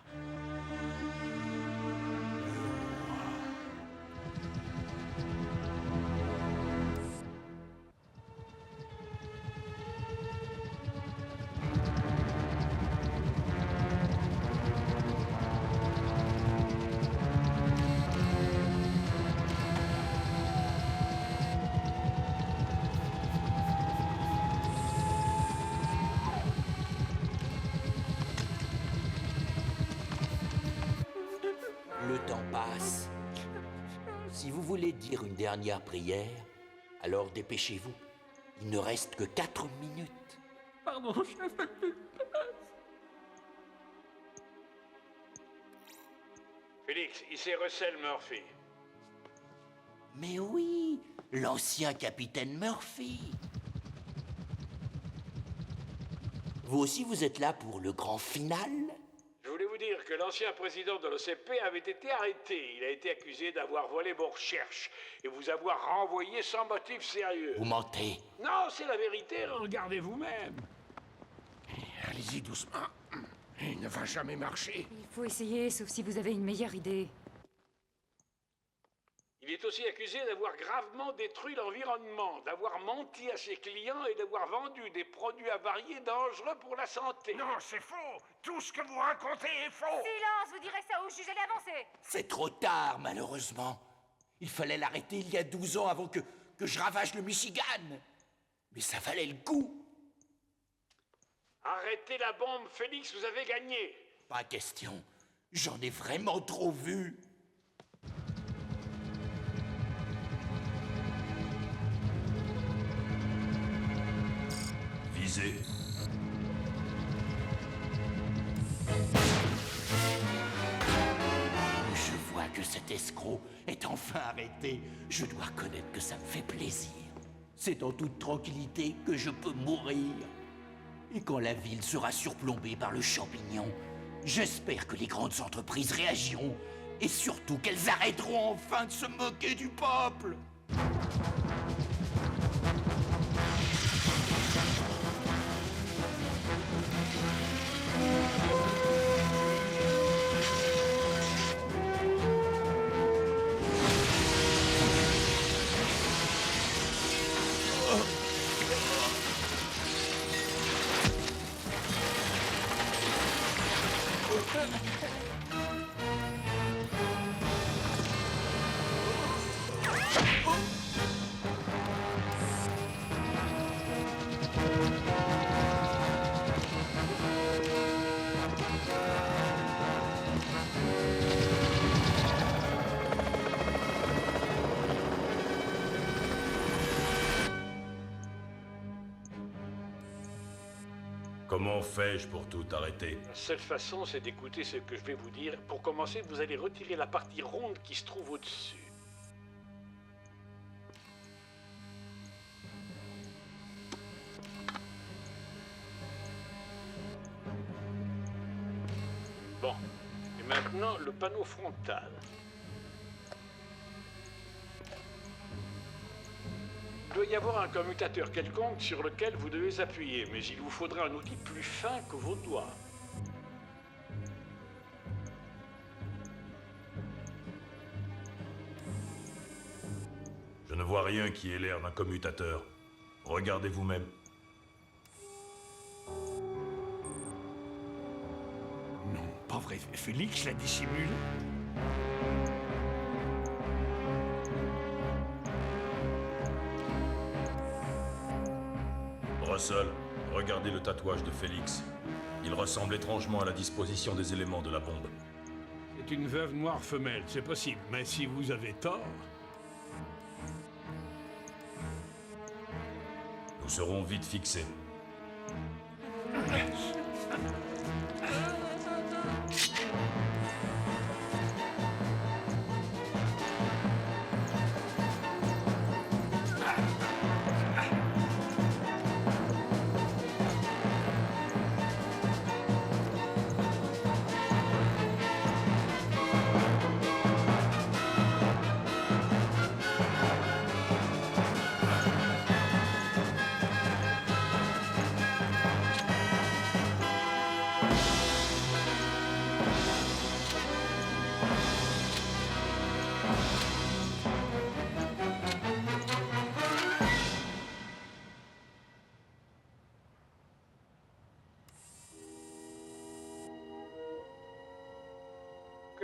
Le temps passe. Si vous voulez dire une dernière prière, alors dépêchez-vous. Il ne reste que 4 minutes. Pardon, chef. Félix, ici Russell Murphy. Mais oui, l'ancien capitaine Murphy. Vous aussi, vous êtes là pour le grand final? Je voulais vous dire que l'ancien président de l'OCP avait été arrêté. Il a été accusé d'avoir volé vos recherches et vous avoir renvoyé sans motif sérieux. Vous mentez. Non, c'est la vérité, regardez vous-même. Allez-y doucement. Il ne va jamais marcher. Il faut essayer, sauf si vous avez une meilleure idée. Il est aussi accusé d'avoir gravement détruit l'environnement, d'avoir menti à ses clients et d'avoir vendu des produits avariés dangereux pour la santé. Non, c'est faux. Tout ce que vous racontez est faux. Silence, vous direz ça au juge, allez avancer. C'est trop tard, malheureusement. Il fallait l'arrêter il y a 12 ans avant que je ravage le Michigan. Mais ça valait le coup. Arrêtez la bombe, Félix, vous avez gagné. Pas question. J'en ai vraiment trop vu. Visez. Je vois que cet escroc est enfin arrêté. Je dois reconnaître que ça me fait plaisir. C'est en toute tranquillité que je peux mourir. Et quand la ville sera surplombée par le champignon, j'espère que les grandes entreprises réagiront et surtout qu'elles arrêteront enfin de se moquer du peuple. Comment fais-je pour tout arrêter? La seule façon, c'est d'écouter ce que je vais vous dire. Pour commencer, vous allez retirer la partie ronde qui se trouve au-dessus. Bon. Et maintenant, le panneau frontal. Il doit y avoir un commutateur quelconque sur lequel vous devez appuyer, mais il vous faudra un outil plus fin que vos doigts. Je ne vois rien qui ait l'air d'un commutateur. Regardez vous-même. Non, pas vrai. Félix l'a dissimulé. Russell, regardez le tatouage de Félix. Il ressemble étrangement à la disposition des éléments de la bombe. C'est une veuve noire femelle, c'est possible. Mais si vous avez tort... Nous serons vite fixés.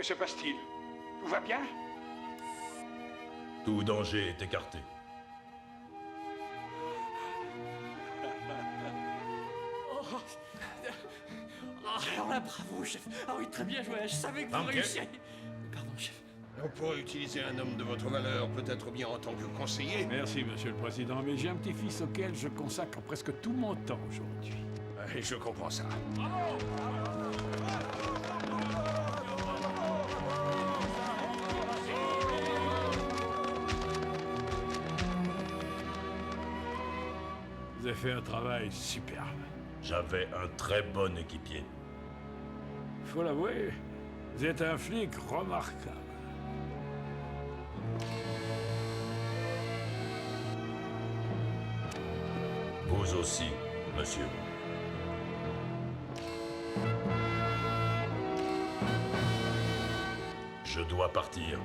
Que se passe-t-il? Tout va bien? Tout danger est écarté. Alors là, bravo, chef. Ah oui, très bien joué. Je savais que vous réussiriez. Pardon, chef. On pourrait utiliser un homme de votre valeur, peut-être bien en tant que conseiller. Merci, Monsieur le Président, mais j'ai un petit-fils auquel je consacre presque tout mon temps aujourd'hui. Et je comprends ça. Vous avez fait un travail superbe. J'avais un très bon équipier. Faut l'avouer, vous êtes un flic remarquable. Vous aussi, monsieur. Je dois partir.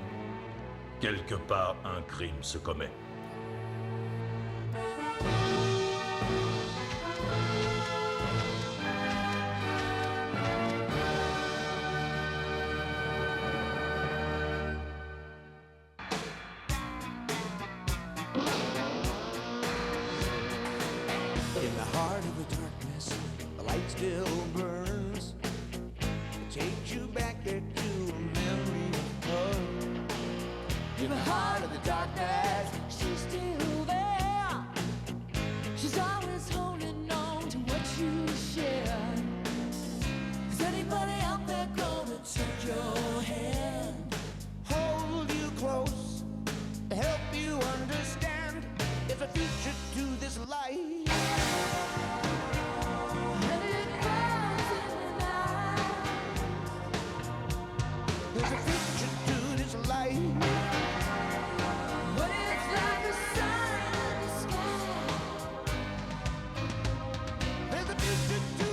Quelque part, un crime se commet. heart of the darkness, the light still burns. It takes you back there to a memory of her. In the heart of the darkness, she's still there. She's always holding on to what you share. Is anybody out there gonna take your hand? Hold you close, help you understand. There's a future to this life. And it grows in the night. There's a future to this life. But it's like a sign in the sky. There's a future to